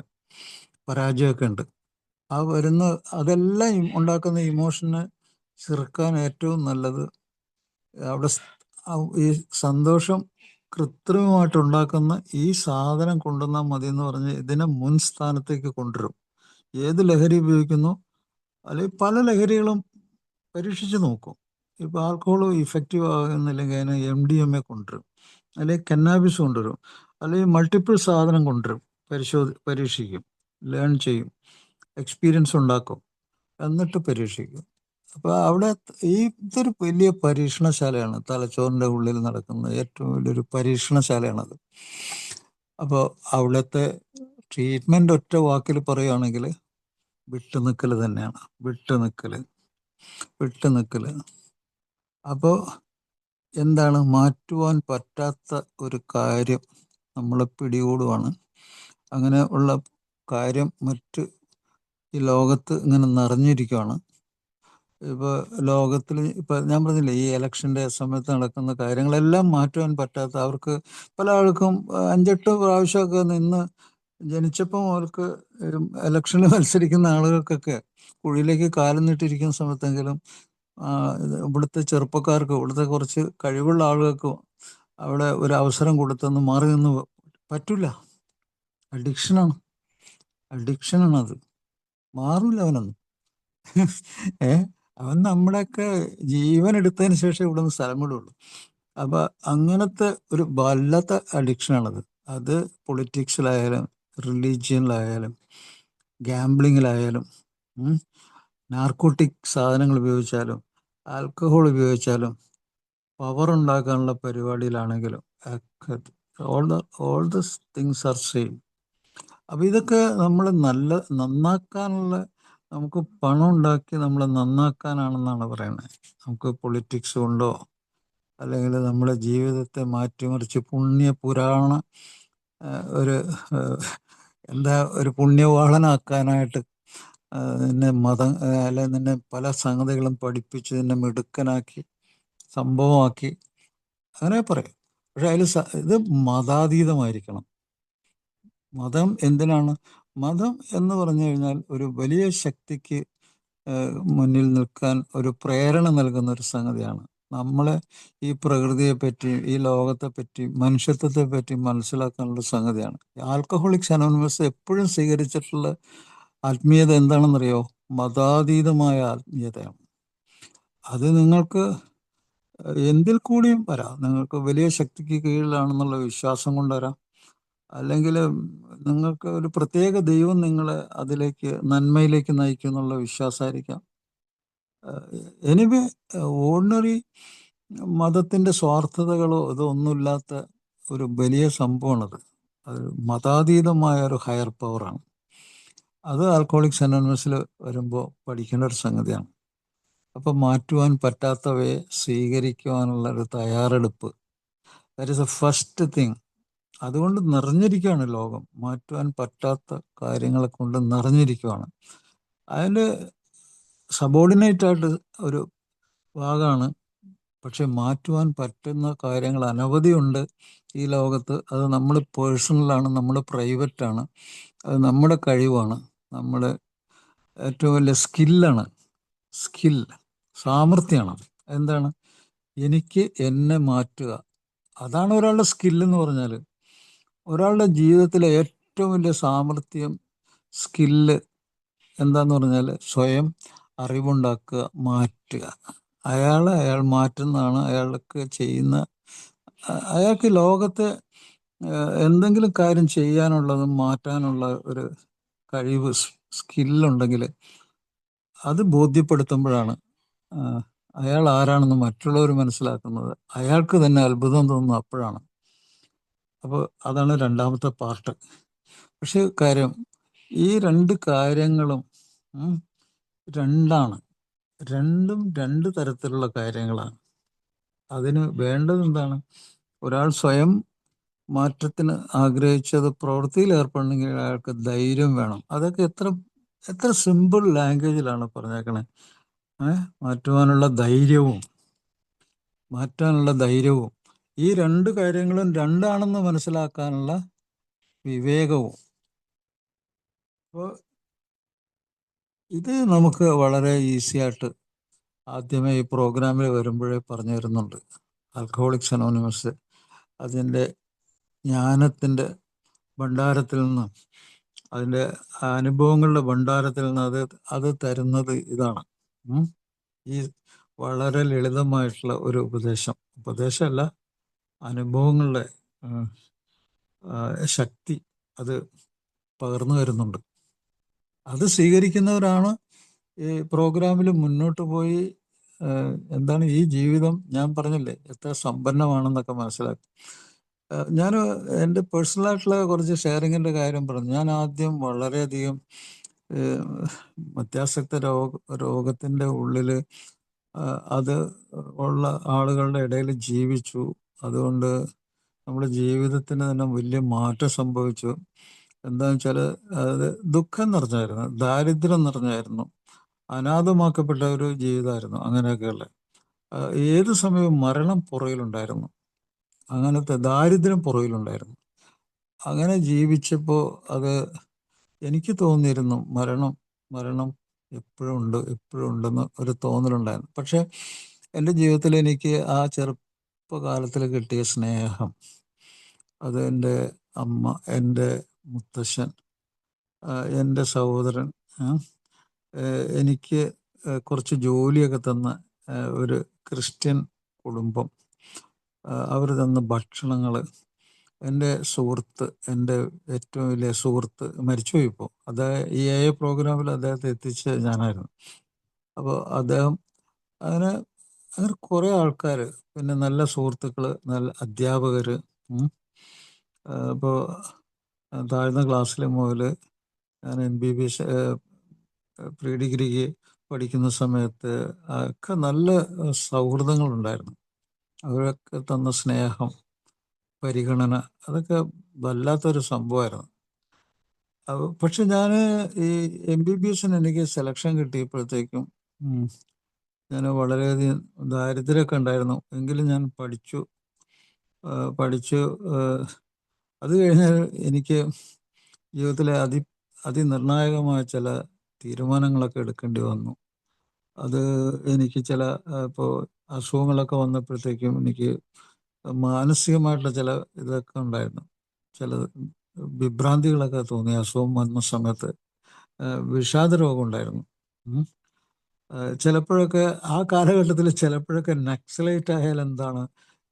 പരാജയമൊക്കെ ഉണ്ട്. അതെല്ലാം ഉണ്ടാക്കുന്ന ഇമോഷനെ ചെറുക്കാൻ ഏറ്റവും നല്ലത് അവിടെ ഈ സന്തോഷം കൃത്രിമമായിട്ട് ഉണ്ടാക്കുന്ന ഈ സാധനം കൊണ്ടുവന്നാൽ മതി എന്ന് പറഞ്ഞ് ഇതിനെ മുൻ സ്ഥാനത്തേക്ക് കൊണ്ടുവരും. ഏത് ലഹരി ഉപയോഗിക്കുന്നു, അല്ലെങ്കിൽ പല ലഹരികളും പരീക്ഷിച്ച് നോക്കും. ഇപ്പോൾ ആൽക്കഹോൾ ഇഫക്റ്റീവ് ആകുന്നില്ലെങ്കിൽ അതിന് MDMA കൊണ്ടുവരും, അല്ലെങ്കിൽ കന്നാബിസ് കൊണ്ടുവരും, അല്ലെങ്കിൽ മൾട്ടിപ്പിൾ സാധനം കൊണ്ടുവരും, പരീക്ഷിക്കും, ലേൺ ചെയ്യും, എക്സ്പീരിയൻസ് ഉണ്ടാക്കും, എന്നിട്ട് പരീക്ഷിക്കും. അപ്പോൾ അവിടെ ഇതൊരു വലിയ പരീക്ഷണശാലയാണ്. തലച്ചോറിൻ്റെ ഉള്ളിൽ നടക്കുന്ന ഏറ്റവും വലിയൊരു പരീക്ഷണശാലയാണത്. അപ്പോൾ അവിടുത്തെ ട്രീറ്റ്മെൻറ്റ് ഒറ്റ വാക്കിൽ പറയുകയാണെങ്കിൽ വിട്ടുനിൽക്കൽ തന്നെയാണ്. വിട്ടുനിൽക്കൽ. അപ്പോൾ എന്താണ്? മാറ്റുവാൻ പറ്റാത്ത ഒരു കാര്യം നമ്മളെ പിടികൂടുവാണ്. അങ്ങനെ ഉള്ള കാര്യം മറ്റ് ഈ ലോകത്ത് ഇങ്ങനെ നിറഞ്ഞിരിക്കുകയാണ്. ഇപ്പോൾ ലോകത്തിൽ ഞാൻ പറഞ്ഞില്ലേ, ഈ ഇലക്ഷൻ്റെ സമയത്ത് നടക്കുന്ന കാര്യങ്ങളെല്ലാം മാറ്റുവാൻ പറ്റാത്ത, അവർക്ക് പല ആൾക്കും 5-8 പ്രാവശ്യമൊക്കെ നിന്ന് ജനിച്ചപ്പം അവർക്ക് ഇലക്ഷനിൽ മത്സരിക്കുന്ന ആളുകൾക്കൊക്കെ കുഴിയിലേക്ക് കാലം നീട്ടിയിരിക്കുന്ന സമയത്തെങ്കിലും ഇവിടുത്തെ ചെറുപ്പക്കാർക്ക്, ഇവിടുത്തെ കുറച്ച് കഴിവുള്ള ആളുകൾക്കും അവിടെ ഒരു അവസരം കൊടുത്തൊന്ന് മാറി നിന്ന് പറ്റില്ല. അഡിക്ഷനാണത്. മാറില്ല അവനൊന്നും. അവൻ നമ്മുടെയൊക്കെ ജീവൻ എടുത്തതിന് ശേഷം ഇവിടെ നിന്ന് സ്ഥലം വിടുള്ളൂ. അപ്പം അങ്ങനത്തെ ഒരു വല്ലാത്ത അഡിക്ഷനാണത്. അത് പൊളിറ്റിക്സിലായാലും റിലീജിയനിലായാലും ഗാംബ്ലിങ്ങിലായാലും നാർക്കോട്ടിക് സാധനങ്ങൾ ഉപയോഗിച്ചാലും ആൽക്കഹോൾ ഉപയോഗിച്ചാലും പവർ ഉണ്ടാക്കാനുള്ള പരിപാടിയിലാണെങ്കിലും all this things are same. അപ്പം ഇതൊക്കെ നമ്മൾ നന്നാക്കാനുള്ള നമുക്ക് പണം ഉണ്ടാക്കി നമ്മളെ നന്നാക്കാനാണെന്നാണ് പറയുന്നത്. നമുക്ക് പൊളിറ്റിക്സ് കൊണ്ടോ അല്ലെങ്കിൽ നമ്മുടെ ജീവിതത്തെ മാറ്റിമറിച്ച് പുണ്യ ഒരു എന്താ ഒരു പുണ്യവാളനാക്കാനായിട്ട് നിന്നെ അല്ലെങ്കിൽ നിന്നെ പല സംഗതികളും പഠിപ്പിച്ച് നിന്നെ മിടുക്കനാക്കി സംഭവമാക്കി അങ്ങനെ പറയും. പക്ഷെ അതിൽ ഇത് മതാതീതമായിരിക്കണം. മതം എന്തിനാണ്? മതം എന്ന് പറഞ്ഞു കഴിഞ്ഞാൽ ഒരു വലിയ ശക്തിക്ക് മുന്നിൽ നിൽക്കാൻ ഒരു പ്രേരണ നൽകുന്ന ഒരു സംഗതിയാണ്. നമ്മളെ ഈ പ്രകൃതിയെ പറ്റി, ഈ ലോകത്തെ പറ്റി, മനുഷ്യത്വത്തെ പറ്റി മനസ്സിലാക്കാനുള്ള സംഗതിയാണ്. ആൽക്കഹോളിക്സ് അനോണിമസ് എപ്പോഴും സ്വീകരിച്ചിട്ടുള്ള ആത്മീയത എന്താണെന്നറിയോ? മതാതീതമായ ആത്മീയതയാണ്. അത് നിങ്ങൾക്ക് എന്തിൽ കൂടിയും വരാം. നിങ്ങൾക്ക് വലിയ ശക്തിക്ക് കീഴിലാണെന്നുള്ള വിശ്വാസം കൊണ്ട് വരാം, അല്ലെങ്കിൽ നിങ്ങൾക്ക് ഒരു പ്രത്യേക ദൈവം നിങ്ങളെ അതിലേക്ക് നന്മയിലേക്ക് നയിക്കും എന്നുള്ള വിശ്വാസമായിരിക്കാം. എനിവേ ഓർഡിനറി മതത്തിൻ്റെ സ്വാർത്ഥതകളോ ഇതൊന്നുമില്ലാത്ത ഒരു വലിയ സംഭവമാണത്. അത് മതാതീതമായ ഒരു ഹയർ പവറാണ്. അത് ആൽക്കഹോളിക്സ് അനോണിമസിൽ വരുമ്പോൾ പഠിക്കേണ്ട ഒരു സംഗതിയാണ്. അപ്പം മാറ്റുവാൻ പറ്റാത്തവയെ സ്വീകരിക്കുവാനുള്ള ഒരു തയ്യാറെടുപ്പ്, that is A first thing. അതുകൊണ്ട് നിറഞ്ഞിരിക്കുകയാണ് ലോകം. മാറ്റുവാൻ പറ്റാത്ത കാര്യങ്ങളെ കൊണ്ട് നിറഞ്ഞിരിക്കുകയാണ്. അതിൻ്റെ സബോർഡിനേറ്റായിട്ട് ഒരു ഭാഗമാണ്. പക്ഷെ മാറ്റുവാൻ പറ്റുന്ന കാര്യങ്ങൾ അനവധിയുണ്ട് ഈ ലോകത്ത്. അത് നമ്മൾ പേഴ്സണലാണ്, നമ്മൾ പ്രൈവറ്റാണ്, അത് നമ്മുടെ കഴിവാണ്, നമ്മുടെ ഏറ്റവും വലിയ സ്കില്ലാണ്. സാമർഥ്യമാണ്. എന്താണ്? എനിക്ക് എന്നെ മാറ്റുക. അതാണ് ഒരാളുടെ സ്കില്ലെന്ന് പറഞ്ഞാൽ. ഒരാളുടെ ജീവിതത്തിലെ ഏറ്റവും വലിയ സാമർഥ്യം, സ്കില്ല് എന്താന്ന് പറഞ്ഞാൽ സ്വയം അറിവുണ്ടാക്കുക, മാറ്റുക. അയാൾ മാറ്റുന്നതാണ് അയാൾക്ക് ചെയ്യുന്ന. അയാൾക്ക് ലോകത്തെ എന്തെങ്കിലും കാര്യം ചെയ്യാനുള്ളതും മാറ്റാനുള്ള ഒരു കഴിവ്, സ്കില്ലുണ്ടെങ്കിൽ അത് ബോധ്യപ്പെടുത്തുമ്പോഴാണ് അയാൾ ആരാണെന്ന് മറ്റുള്ളവർ മനസ്സിലാക്കുന്നത്. അയാൾക്ക് തന്നെ അത്ഭുതം തോന്നുന്നു അപ്പോഴാണ്. അപ്പോൾ അതാണ് രണ്ടാമത്തെ പാർട്ട്. പക്ഷെ കാര്യം, ഈ രണ്ട് കാര്യങ്ങളും രണ്ടാണ്. രണ്ടും രണ്ട് തരത്തിലുള്ള കാര്യങ്ങളാണ്. അതിന് വേണ്ടത് എന്താണ്? ഒരാൾ സ്വയം മാറ്റത്തിന് ആഗ്രഹിച്ചത് പ്രവൃത്തിയിൽ ഏർപ്പെടണമെങ്കിൽ അയാൾക്ക് ധൈര്യം വേണം. അതൊക്കെ എത്ര സിമ്പിൾ ലാംഗ്വേജിലാണ് പറഞ്ഞേക്കണേ. മാറ്റാനുള്ള ധൈര്യവും ഈ രണ്ട് കാര്യങ്ങളും രണ്ടാണെന്ന് മനസ്സിലാക്കാനുള്ള വിവേകവും. അപ്പോൾ ഇത് നമുക്ക് വളരെ ഈസി ആയിട്ട് ആദ്യമേ ഈ പ്രോഗ്രാമിൽ വരുമ്പോഴേ പറഞ്ഞു തരുന്നുണ്ട്. ആൽക്കഹോളിക്സ് അനോണിമസ് അതിൻ്റെ ജ്ഞാനത്തിൻ്റെ ഭണ്ഡാരത്തിൽ നിന്ന്, അതിൻ്റെ അനുഭവങ്ങളുടെ ഭണ്ഡാരത്തിൽ നിന്ന് അത് തരുന്നത് ഇതാണ്. ഈ വളരെ ലളിതമായിട്ടുള്ള ഒരു ഉപദേശമല്ല, അനുഭവങ്ങളുടെ ശക്തി അത് പകർന്നു വരുന്നുണ്ട്. അത് സ്വീകരിക്കുന്നവരാണ് ഈ പ്രോഗ്രാമിൽ മുന്നോട്ട് പോയി എന്താണ് ഈ ജീവിതം, ഞാൻ പറഞ്ഞില്ലേ എത്ര സമ്പന്നമാണെന്നൊക്കെ മനസ്സിലാക്കും. ഞാൻ എൻ്റെ പേഴ്സണലായിട്ടുള്ള കുറച്ച് ഷെയറിങ്ങിൻ്റെ കാര്യം പറഞ്ഞു. ഞാൻ ആദ്യം വളരെയധികം മദ്യാസക്ത രോഗത്തിൻ്റെ ഉള്ളിൽ അത് ഉള്ള ആളുകളുടെ ഇടയിൽ ജീവിച്ചു. അതുകൊണ്ട് നമ്മുടെ ജീവിതത്തിന് തന്നെ വലിയ മാറ്റം സംഭവിച്ചു. എന്താണെന്ന് വെച്ചാൽ അത് ദുഃഖം നിറഞ്ഞായിരുന്നു, ദാരിദ്ര്യം നിറഞ്ഞായിരുന്നു, അനാഥമാക്കപ്പെട്ട ഒരു ജീവിതമായിരുന്നു. അങ്ങനെയൊക്കെയുള്ള ഏത് സമയവും മരണം പുറകിലുണ്ടായിരുന്നു, അങ്ങനത്തെ ദാരിദ്ര്യം പുറകിലുണ്ടായിരുന്നു. അങ്ങനെ ജീവിച്ചപ്പോൾ അത് എനിക്ക് തോന്നിയിരുന്നു മരണം എപ്പോഴും ഉണ്ടെന്ന് ഒരു തോന്നലുണ്ടായിരുന്നു. പക്ഷെ എൻ്റെ ജീവിതത്തിൽ എനിക്ക് ആ ചെറുപ്പകാലത്തിൽ കിട്ടിയ സ്നേഹം, അത് എൻ്റെ അമ്മ, എൻ്റെ മുത്തശ്ശൻ, എൻ്റെ സഹോദരൻ, എനിക്ക് കുറച്ച് ജോലിയൊക്കെ തന്ന ഒരു ക്രിസ്ത്യൻ കുടുംബം, അവർ തന്ന ഭക്ഷണങ്ങൾ, എൻ്റെ സുഹൃത്ത്, എൻ്റെ ഏറ്റവും വലിയ സുഹൃത്ത് മരിച്ചുപോയി ഇപ്പോൾ. ഈ പ്രോഗ്രാമിൽ അദ്ദേഹത്തെ എത്തിച്ച് ഞാനായിരുന്നു. അപ്പോൾ അദ്ദേഹം അങ്ങനെ കുറേ ആൾക്കാർ, പിന്നെ നല്ല സുഹൃത്തുക്കൾ, നല്ല അധ്യാപകർ. ഇപ്പോൾ താഴ്ന്ന ക്ലാസ്സിൽ മുതൽ ഞാൻ MBBS പ്രീ ഡിഗ്രിക്ക് പഠിക്കുന്ന സമയത്ത് ഒക്കെ നല്ല സൗഹൃദങ്ങളുണ്ടായിരുന്നു. അവരൊക്കെ തന്ന സ്നേഹം, പരിഗണന, അതൊക്കെ വല്ലാത്തൊരു സംഭവമായിരുന്നു. പക്ഷെ ഞാൻ ഈ MBBS എനിക്ക് സെലക്ഷൻ കിട്ടിയപ്പോഴത്തേക്കും ഞാൻ വളരെയധികം ദാരിദ്ര്യമൊക്കെ ഉണ്ടായിരുന്നു. എങ്കിലും ഞാൻ പഠിച്ചു. അത് കഴിഞ്ഞ് എനിക്ക് ജീവിതത്തിലെ അതിനിർണായകമായ ചില തീരുമാനങ്ങളൊക്കെ എടുക്കേണ്ടി വന്നു. അത് എനിക്ക് ചില ഇപ്പോൾ അസുഖങ്ങളൊക്കെ വന്നപ്പോഴത്തേക്കും എനിക്ക് മാനസികമായിട്ടുള്ള ചില ഇതൊക്കെ ഉണ്ടായിരുന്നു. ചില വിഭ്രാന്തികളൊക്കെ തോന്നി. അസുഖം വന്ന സമയത്ത് വിഷാദ രോഗം ഉണ്ടായിരുന്നു. ചിലപ്പോഴൊക്കെ ആ കാലഘട്ടത്തിൽ ചിലപ്പോഴൊക്കെ നക്സലൈറ്റ് ആയാൽ എന്താണ്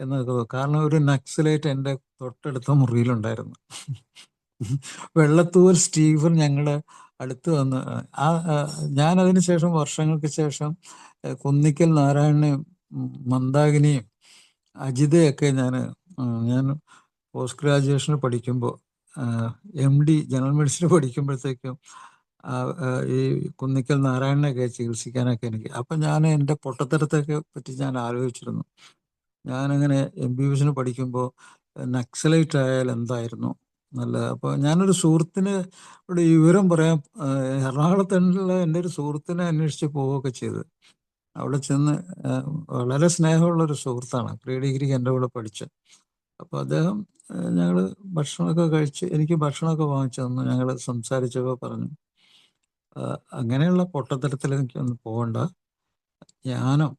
എന്നൊക്കെ കാരണം ഒരു നക്സലൈറ്റ് എൻ്റെ തൊട്ടടുത്ത മുറിയിലുണ്ടായിരുന്നു. വെള്ളത്തൂർ സ്റ്റീഫൻ ഞങ്ങളുടെ അടുത്ത് വന്ന് ഞാൻ അതിന് ശേഷം വർഷങ്ങൾക്ക് ശേഷം കുന്നിക്കൽ നാരായണനെയും മന്ദാകിനിയും അജിതയൊക്കെ ഞാൻ പോസ്റ്റ് ഗ്രാജുവേഷന് പഠിക്കുമ്പോൾ MD ജനറൽ മെഡിസിൻ പഠിക്കുമ്പോഴത്തേക്കും ഈ കുന്നിക്കൽ നാരായണനെയൊക്കെ ചികിത്സിക്കാനൊക്കെ എനിക്ക് അപ്പം ഞാൻ എൻ്റെ പൊട്ടത്തരത്തൊക്കെ പറ്റി ഞാൻ ആലോചിച്ചിരുന്നു. ഞാനങ്ങനെ MBBS പഠിക്കുമ്പോൾ നക്സലൈറ്റ് ആയാൽ എന്തായിരുന്നു നല്ലത്. അപ്പോൾ ഞാനൊരു സുഹൃത്തിന് ഇവിടെ ഈ വിവരം പറയാൻ എറണാകുളത്തുള്ള എൻ്റെ ഒരു സുഹൃത്തിനെ അന്വേഷിച്ച് പോവുകയൊക്കെ ചെയ്ത് അവിടെ ചെന്ന് വളരെ സ്നേഹമുള്ളൊരു സുഹൃത്താണ്, പ്രീ ഡിഗ്രിക്ക് എൻ്റെ കൂടെ പഠിച്ച. അപ്പോൾ അദ്ദേഹം ഞങ്ങൾ ഭക്ഷണമൊക്കെ കഴിച്ച് എനിക്ക് ഭക്ഷണമൊക്കെ വാങ്ങിച്ചു തന്നു. ഞങ്ങൾ സംസാരിച്ചപ്പോൾ പറഞ്ഞു, അങ്ങനെയുള്ള പൊട്ടത്തരത്തിൽ എനിക്കൊന്നും പോകണ്ട, ജ്ഞാനം,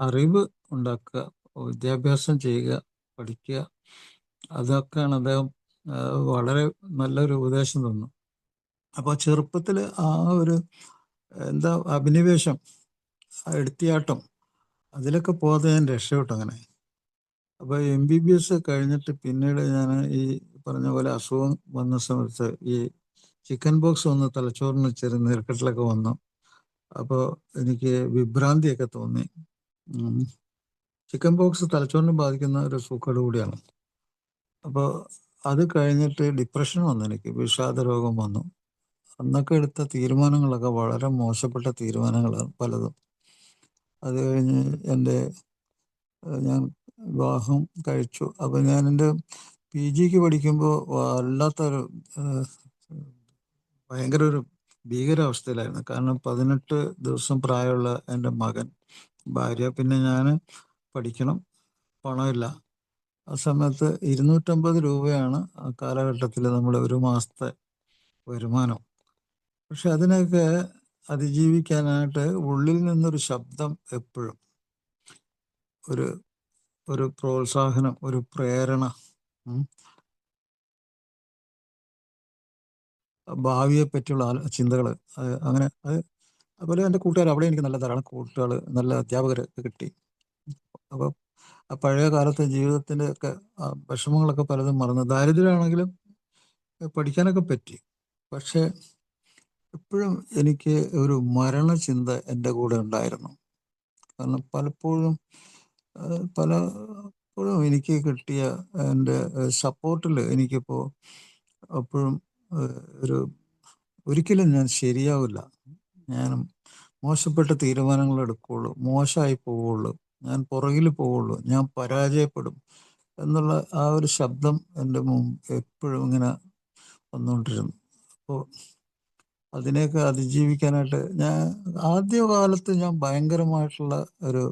അറിവ് ഉണ്ടാക്കുക, വിദ്യാഭ്യാസം ചെയ്യുക, പഠിക്കുക, അതൊക്കെയാണ് അദ്ദേഹം വളരെ നല്ലൊരു ഉപദേശം തന്നു. അപ്പോൾ ചെറുപ്പത്തിൽ ആ ഒരു അഭിനിവേശം, എടുത്തിയാട്ടം, അതിലൊക്കെ പോകാതെ ഞാൻ രക്ഷപ്പെട്ടു അങ്ങനെ. അപ്പോൾ MBBS കഴിഞ്ഞിട്ട് പിന്നീട് ഞാൻ ഈ പറഞ്ഞ പോലെ അസുഖം വന്ന സമയത്ത് ഈ ചിക്കൻ ബോക്സ് വന്ന് തലച്ചോറിന് ചെറിയ നീർക്കെട്ടിലൊക്കെ വന്നു. അപ്പോൾ എനിക്ക് വിഭ്രാന്തിയൊക്കെ തോന്നി. ചിക്കൻ ബോക്സ് തലച്ചോറിനെ ബാധിക്കുന്ന ഒരു സൂക്കേട് കൂടിയാണ്. അപ്പോൾ അത് കഴിഞ്ഞിട്ട് ഡിപ്രഷൻ വന്നു, എനിക്ക് വിഷാദ രോഗം വന്നു. അന്നൊക്കെ എടുത്ത തീരുമാനങ്ങളൊക്കെ വളരെ മോശപ്പെട്ട തീരുമാനങ്ങളാണ് പലതും. അത് കഴിഞ്ഞ് ഞാൻ വിവാഹം കഴിച്ചു. അപ്പോൾ ഞാൻ എൻ്റെ PGക്ക് പഠിക്കുമ്പോൾ വല്ലാത്തൊരു ഭയങ്കര ഒരു ഭീകരാവസ്ഥയിലായിരുന്നു. കാരണം 18 ദിവസം പ്രായമുള്ള എൻ്റെ മകൻ, ഭാര്യ, പിന്നെ ഞാൻ പഠിക്കണം, പണമില്ല. ആ സമയത്ത് 250 രൂപയാണ് ആ കാലഘട്ടത്തിൽ നമ്മുടെ ഒരു മാസത്തെ വരുമാനം. പക്ഷെ അതിനൊക്കെ അതിജീവിക്കാനായിട്ട് ഉള്ളിൽ നിന്നൊരു ശബ്ദം, എപ്പോഴും ഒരു പ്രോത്സാഹനം, ഒരു പ്രേരണ, ഭാവിയെ പറ്റിയുള്ള ചിന്തകൾ, അങ്ങനെ അതുപോലെ എൻ്റെ കൂട്ടുകാർ, അവിടെ എനിക്ക് നല്ല ധാരാളം കൂട്ടുകാർ, നല്ല അധ്യാപകർ കിട്ടി. അപ്പോൾ ആ പഴയ കാലത്തെ ജീവിതത്തിൻ്റെ ഒക്കെ വിഷമങ്ങളൊക്കെ പലതും മറന്നു. ദാരിദ്ര്യമാണെങ്കിലും പഠിക്കാനൊക്കെ പറ്റി. പക്ഷെ എപ്പോഴും എനിക്ക് ഒരു മരണചിന്ത എൻ്റെ കൂടെ ഉണ്ടായിരുന്നു. കാരണം പലപ്പോഴും എനിക്ക് കിട്ടിയ എൻ്റെ സപ്പോർട്ടിൽ എനിക്കിപ്പോൾ എപ്പോഴും ഒരിക്കലും ഞാൻ ശരിയാവില്ല, ഞാൻ മോശപ്പെട്ട തീരുമാനങ്ങൾ എടുക്കുകയുള്ളൂ, മോശമായി പോവുള്ളൂ, ഞാൻ പുറകിൽ പോവുള്ളൂ, ഞാൻ പരാജയപ്പെടും എന്നുള്ള ആ ഒരു ശബ്ദം എൻ്റെ എപ്പോഴും ഇങ്ങനെ വന്നുകൊണ്ടിരുന്നു. അപ്പോൾ അതിനെയൊക്കെ അതിജീവിക്കാനായിട്ട് ഞാൻ ആദ്യകാലത്ത് ഞാൻ ഭയങ്കരമായിട്ടുള്ള ഒരു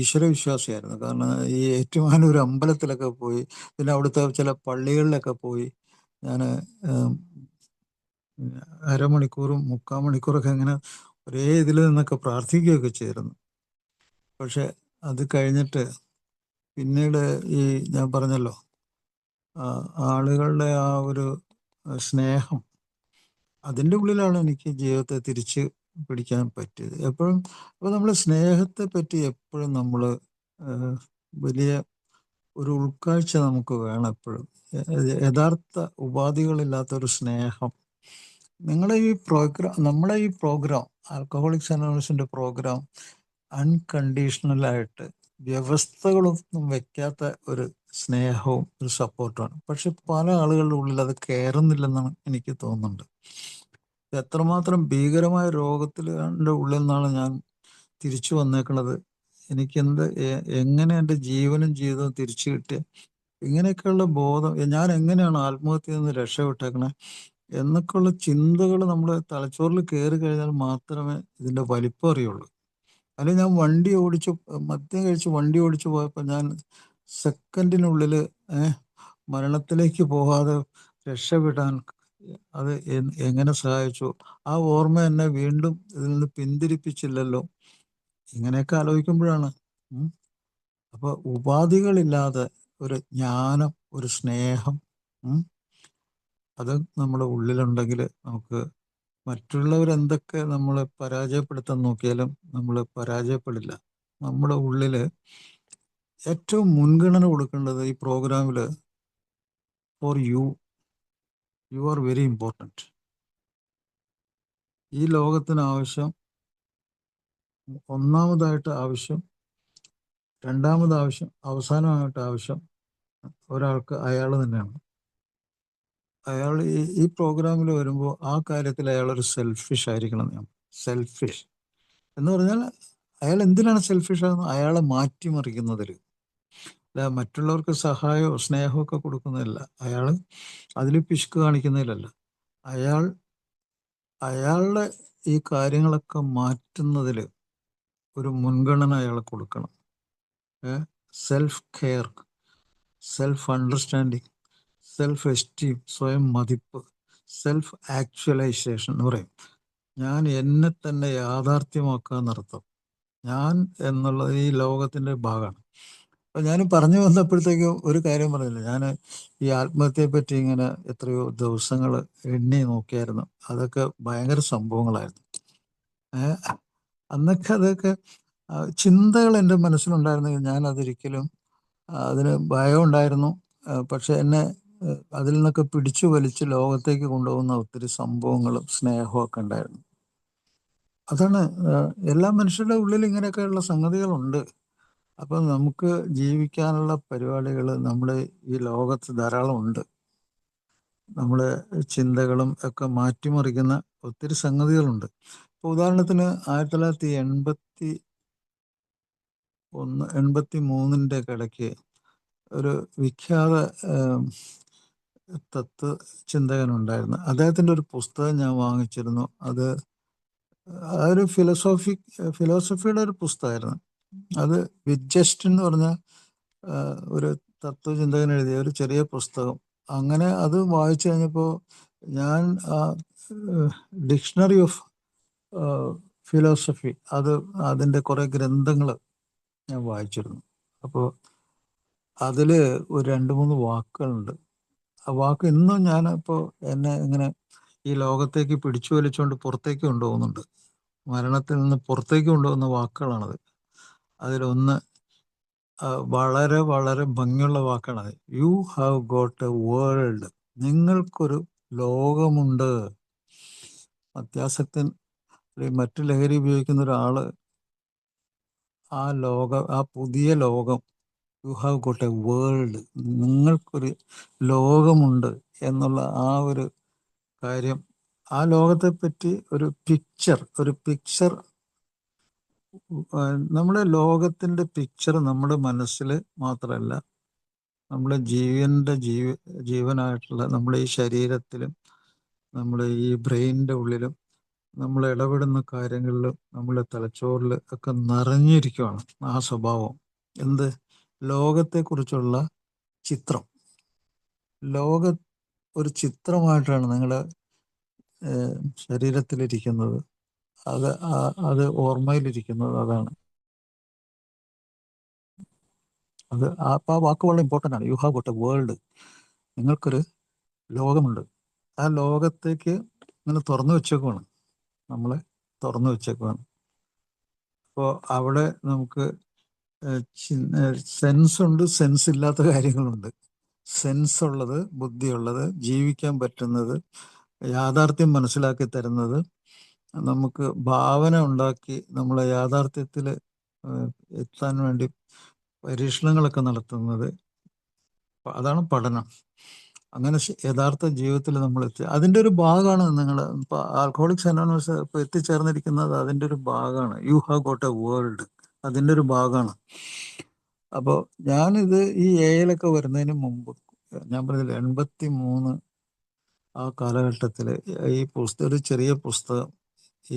ഈശ്വരവിശ്വാസിയായിരുന്നു. കാരണം ഈ ഏറ്റുമാനൂർ അമ്പലത്തിലൊക്കെ പോയി, പിന്നെ അവിടുത്തെ ചില പള്ളികളിലൊക്കെ പോയി ഞാൻ അരമണിക്കൂറും 3/4 മണിക്കൂറൊക്കെ അങ്ങനെ ഒരേ ഇതിൽ നിന്നൊക്കെ പ്രാർത്ഥിക്കുകയൊക്കെ ചെയ്തിരുന്നു. പക്ഷെ അത് കഴിഞ്ഞിട്ട് പിന്നീട് ഈ ഞാൻ പറഞ്ഞല്ലോ, ആളുകളുടെ ആ ഒരു സ്നേഹം, അതിൻ്റെ ഉള്ളിലാണ് എനിക്ക് ജീവിതത്തെ തിരിച്ച് പിടിക്കാൻ പറ്റിയത്. എപ്പോഴും അപ്പോൾ നമ്മൾ സ്നേഹത്തെ പറ്റി എപ്പോഴും നമ്മൾ വലിയ ഒരു ഉൾക്കാഴ്ച നമുക്ക് വേണം. എപ്പോഴും യഥാർത്ഥ ഉപാധികളില്ലാത്തൊരു സ്നേഹം. നമ്മളെ ഈ പ്രോഗ്രാം ആൽക്കഹോളിക്സ് അനോണിമസിൻ്റെ പ്രോഗ്രാം അൺകണ്ടീഷണലായിട്ട് വ്യവസ്ഥകളൊന്നും വെക്കാത്ത ഒരു സ്നേഹവും ഒരു സപ്പോർട്ടുമാണ്. പക്ഷെ പല ആളുകളുടെ ഉള്ളിൽ അത് കയറുന്നില്ലെന്നാണ് എനിക്ക് തോന്നുന്നുണ്ട്. എത്രമാത്രം ഭീകരമായ രോഗത്തിൻ്റെ ഉള്ളിൽ നിന്നാണ് ഞാൻ തിരിച്ചു വന്നേക്കണത്. എനിക്കെന്ത് എങ്ങനെ എൻ്റെ ജീവനും ജീവിതവും തിരിച്ചു കിട്ടിയ ഇങ്ങനെയൊക്കെയുള്ള ബോധം, ഞാൻ എങ്ങനെയാണ് ആത്മഹത്യയിൽ നിന്ന് രക്ഷപ്പെട്ടേക്കണേ എന്നൊക്കെയുള്ള ചിന്തകൾ നമ്മുടെ തലച്ചോറിൽ കയറി കഴിഞ്ഞാൽ മാത്രമേ ഇതിൻ്റെ വലിപ്പം അറിയുള്ളൂ. അല്ലെങ്കിൽ ഞാൻ മദ്യം കഴിച്ച് വണ്ടി ഓടിച്ചു പോയപ്പോൾ ഞാൻ സെക്കൻഡിനുള്ളിൽ മരണത്തിലേക്ക് പോകാതെ രക്ഷപ്പെടാൻ അത് എങ്ങനെ സഹായിച്ചു? ആ ഓർമ്മ എന്നെ വീണ്ടും ഇതിൽ നിന്ന് പിന്തിരിപ്പിച്ചില്ലല്ലോ. ഇങ്ങനെയൊക്കെ ആലോചിക്കുമ്പോഴാണ് അപ്പൊ ഉപാധികളില്ലാതെ ഒരു ജ്ഞാനം, ഒരു സ്നേഹം അത് നമ്മുടെ ഉള്ളിലുണ്ടെങ്കിൽ നമുക്ക് മറ്റുള്ളവരെന്തൊക്കെ നമ്മളെ പരാജയപ്പെടുത്താൻ നോക്കിയാലും നമ്മൾ പരാജയപ്പെടില്ല. നമ്മുടെ ഉള്ളിൽ ഏറ്റവും മുൻഗണന കൊടുക്കേണ്ടത് ഈ പ്രോഗ്രാമിൽ for you are very important. ഈ ലോകത്തിന് ആവശ്യം, ഒന്നാമതായിട്ട് ആവശ്യം, രണ്ടാമത് ആവശ്യം, അവസാനമായിട്ട് ആവശ്യം ഒരാൾക്ക് അയാൾ തന്നെയാണ്. അയാൾ ഈ പ്രോഗ്രാമിൽ വരുമ്പോൾ ആ കാര്യത്തിൽ അയാളൊരു സെൽഫിഷ് ആയിരിക്കണം. സെൽഫിഷ് എന്ന് പറഞ്ഞാൽ അയാൾ എന്തിനാണ് സെൽഫിഷ് ആകുന്നത്? അയാളെ മാറ്റിമറിക്കുന്നതിൽ, അല്ല മറ്റുള്ളവർക്ക് സഹായമോ സ്നേഹമോ ഒക്കെ കൊടുക്കുന്നതില്ല, അയാൾ അതിൽ പിശുക്ക് കാണിക്കുന്നതിലല്ല, അയാളുടെ ഈ കാര്യങ്ങളൊക്കെ മാറ്റുന്നതിൽ ഒരു മുൻഗണന അയാൾ കൊടുക്കണം. Self care, self understanding, self esteem, സ്വയം മതിപ്പ്, സെൽഫ് ആക്ച്വലൈസേഷൻ എന്ന് പറയും. ഞാൻ എന്നെ തന്നെ യാഥാർത്ഥ്യമാക്കുക എന്നർത്ഥം. ഞാൻ എന്നുള്ളത് ഈ ലോകത്തിൻ്റെ ഭാഗമാണ്. അപ്പം ഞാൻ പറഞ്ഞു വന്നപ്പോഴത്തേക്കും ഒരു കാര്യം പറഞ്ഞില്ല. ഞാൻ ഈ ആത്മഹത്യയെ പറ്റി ഇങ്ങനെ എത്രയോ ദിവസങ്ങൾ എണ്ണി നോക്കിയായിരുന്നു. അതൊക്കെ ഭയങ്കര സംഭവങ്ങളായിരുന്നു. അതൊക്കെ ചിന്തകൾ എൻ്റെ മനസ്സിലുണ്ടായിരുന്നെങ്കിൽ ഞാൻ അതൊരിക്കലും, അതിന് ഭയം ഉണ്ടായിരുന്നു. പക്ഷെ എന്നെ അതിൽ നിന്നൊക്കെ പിടിച്ചു വലിച്ച് ലോകത്തേക്ക് കൊണ്ടുപോകുന്ന ഒത്തിരി സംഭവങ്ങളും സ്നേഹവും ഒക്കെ ഉണ്ടായിരുന്നു. അതാണ് എല്ലാ മനുഷ്യരുടെ ഉള്ളിൽ ഇങ്ങനെയൊക്കെയുള്ള സംഗതികളുണ്ട്. അപ്പം നമുക്ക് ജീവിക്കാനുള്ള പരിപാടികൾ നമ്മുടെ ഈ ലോകത്ത് ധാരാളം ഉണ്ട്. നമ്മുടെ ചിന്തകളും ഒക്കെ മാറ്റിമറിക്കുന്ന ഒത്തിരി സംഗതികളുണ്ട്. ഇപ്പോൾ ഉദാഹരണത്തിന് 1983 ഇടയ്ക്ക് ഒരു വിഖ്യാത തത്വ ചിന്തകനുണ്ടായിരുന്നു. അദ്ദേഹത്തിൻ്റെ ഒരു പുസ്തകം ഞാൻ വാങ്ങിച്ചിരുന്നു. അത് ഒരു ഫിലോസഫിയുടെ ഒരു പുസ്തകമായിരുന്നു. അത് വിറ്റ്ജസ്റ്റ് എന്ന് പറഞ്ഞ ഒരു തത്വചിന്തകൻ എഴുതിയ ഒരു ചെറിയ പുസ്തകം. അങ്ങനെ അത് വായിച്ചു കഴിഞ്ഞപ്പോൾ ഞാൻ ഡിക്ഷണറി ഓഫ് ഫിലോസഫി, അതിൻ്റെ കുറേ ഗ്രന്ഥങ്ങൾ ഞാൻ വായിച്ചിരുന്നു. അപ്പോൾ അതിൽ ഒരു 2-3 വാക്കുകളുണ്ട്. ആ വാക്ക് ഇന്നും ഞാനിപ്പോൾ എന്നെ ഇങ്ങനെ ഈ ലോകത്തേക്ക് പിടിച്ചു വലിച്ചുകൊണ്ട് പുറത്തേക്ക് കൊണ്ടുപോകുന്നുണ്ട്. മരണത്തിൽ നിന്ന് പുറത്തേക്ക് കൊണ്ടുപോകുന്ന വാക്കുകളാണത്. അതിലൊന്ന് വളരെ വളരെ ഭംഗിയുള്ള വാക്കാണത്. You have got a world. നിങ്ങൾക്കൊരു ലോകമുണ്ട്. അത്യാസക്തൻ, മറ്റു ലഹരി ഉപയോഗിക്കുന്ന ഒരാള് ആ പുതിയ ലോകം, U have got a world, നിങ്ങൾക്കൊരു ലോകമുണ്ട് എന്നുള്ള ആ ഒരു കാര്യം, ആ ലോകത്തെ പറ്റി ഒരു പിക്ചർ നമ്മുടെ ലോകത്തിൻ്റെ പിക്ചർ നമ്മുടെ മനസ്സിൽ മാത്രമല്ല, നമ്മുടെ ജീവനായിട്ടുള്ള നമ്മുടെ ഈ ശരീരത്തിലും നമ്മുടെ ഈ ബ്രെയിനിൻ്റെ ഉള്ളിലും നമ്മൾ ഇടപെടുന്ന കാര്യങ്ങളിലും നമ്മുടെ തലച്ചോറിൽ ഒക്കെ നിറഞ്ഞിരിക്കുകയാണ് ആ സ്വഭാവം. എന്ത്? ലോകത്തെക്കുറിച്ചുള്ള ചിത്രം. ഒരു ചിത്രമായിട്ടാണ് നിങ്ങളുടെ ശരീരത്തിലിരിക്കുന്നത്. അത് ഓർമ്മയിലിരിക്കുന്നത് അതാണ്. ആ വാക്ക് വളരെ ഇമ്പോർട്ടൻ്റ് ആണ്. U have got a world. നിങ്ങൾക്കൊരു ലോകമുണ്ട്. ആ ലോകത്തേക്ക് ഇങ്ങനെ തുറന്നു വെച്ചേക്കുവാണ്, നമ്മളെ തുറന്നു വെച്ചേക്കുവാണ്. അപ്പോൾ അവിടെ നമുക്ക് സെൻസ് ഉണ്ട്, സെൻസ് ഇല്ലാത്ത കാര്യങ്ങളുണ്ട്. സെൻസ് ഉള്ളത്, ബുദ്ധിയുള്ളത്, ജീവിക്കാൻ പറ്റുന്നത്, യാഥാർത്ഥ്യം മനസ്സിലാക്കി തരുന്നത്, നമുക്ക് ഭാവന ഉണ്ടാക്കി നമ്മളെ യാഥാർത്ഥ്യത്തിൽ എത്താൻ വേണ്ടി പരീക്ഷണങ്ങളൊക്കെ നടത്തുന്നത്, അതാണ് പഠനം. അങ്ങനെ യഥാർത്ഥ ജീവിതത്തിൽ നമ്മൾ എത്തി. അതിൻ്റെ ഒരു ഭാഗമാണ് നിങ്ങൾ ഇപ്പോൾ ആൽക്കഹോളിക്സ് അനോണിമസ് ഇപ്പോൾ എത്തിച്ചേർന്നിരിക്കുന്നത്. അതിൻ്റെ ഒരു ഭാഗമാണ്. U have got a world, അതിൻ്റെ ഒരു ഭാഗമാണ്. അപ്പോൾ ഞാനിത് ഈ എയിലൊക്കെ വരുന്നതിന് മുമ്പ് ഞാൻ പറഞ്ഞില്ല 83 ആ കാലഘട്ടത്തിൽ ഈ പുസ്തകം, ഒരു ചെറിയ പുസ്തകം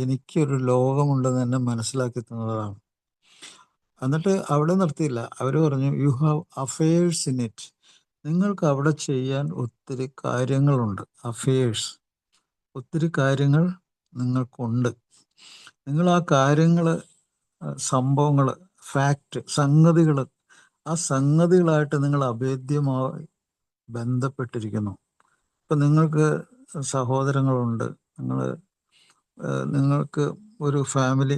എനിക്കൊരു ലോകമുണ്ടെന്ന് എന്നെ മനസ്സിലാക്കി തന്നതാണ്. എന്നിട്ട് അവിടെ നിർത്തിയില്ല. അവർ പറഞ്ഞു you have affairs in it. നിങ്ങൾക്ക് അവിടെ ചെയ്യാൻ ഒത്തിരി കാര്യങ്ങളുണ്ട്. അഫയേഴ്സ്, ഒത്തിരി കാര്യങ്ങൾ നിങ്ങൾക്കുണ്ട്. നിങ്ങൾ ആ കാര്യങ്ങൾ, സംഭവങ്ങൾ, ഫാക്റ്റ്, സംഗതികൾ, ആ സംഗതികളായിട്ട് നിങ്ങൾ അഭേദ്യമായി ബന്ധപ്പെട്ടിരിക്കുന്നു. ഇപ്പം നിങ്ങൾക്ക് സഹോദരങ്ങളുണ്ട്, നിങ്ങൾക്ക് ഒരു ഫാമിലി,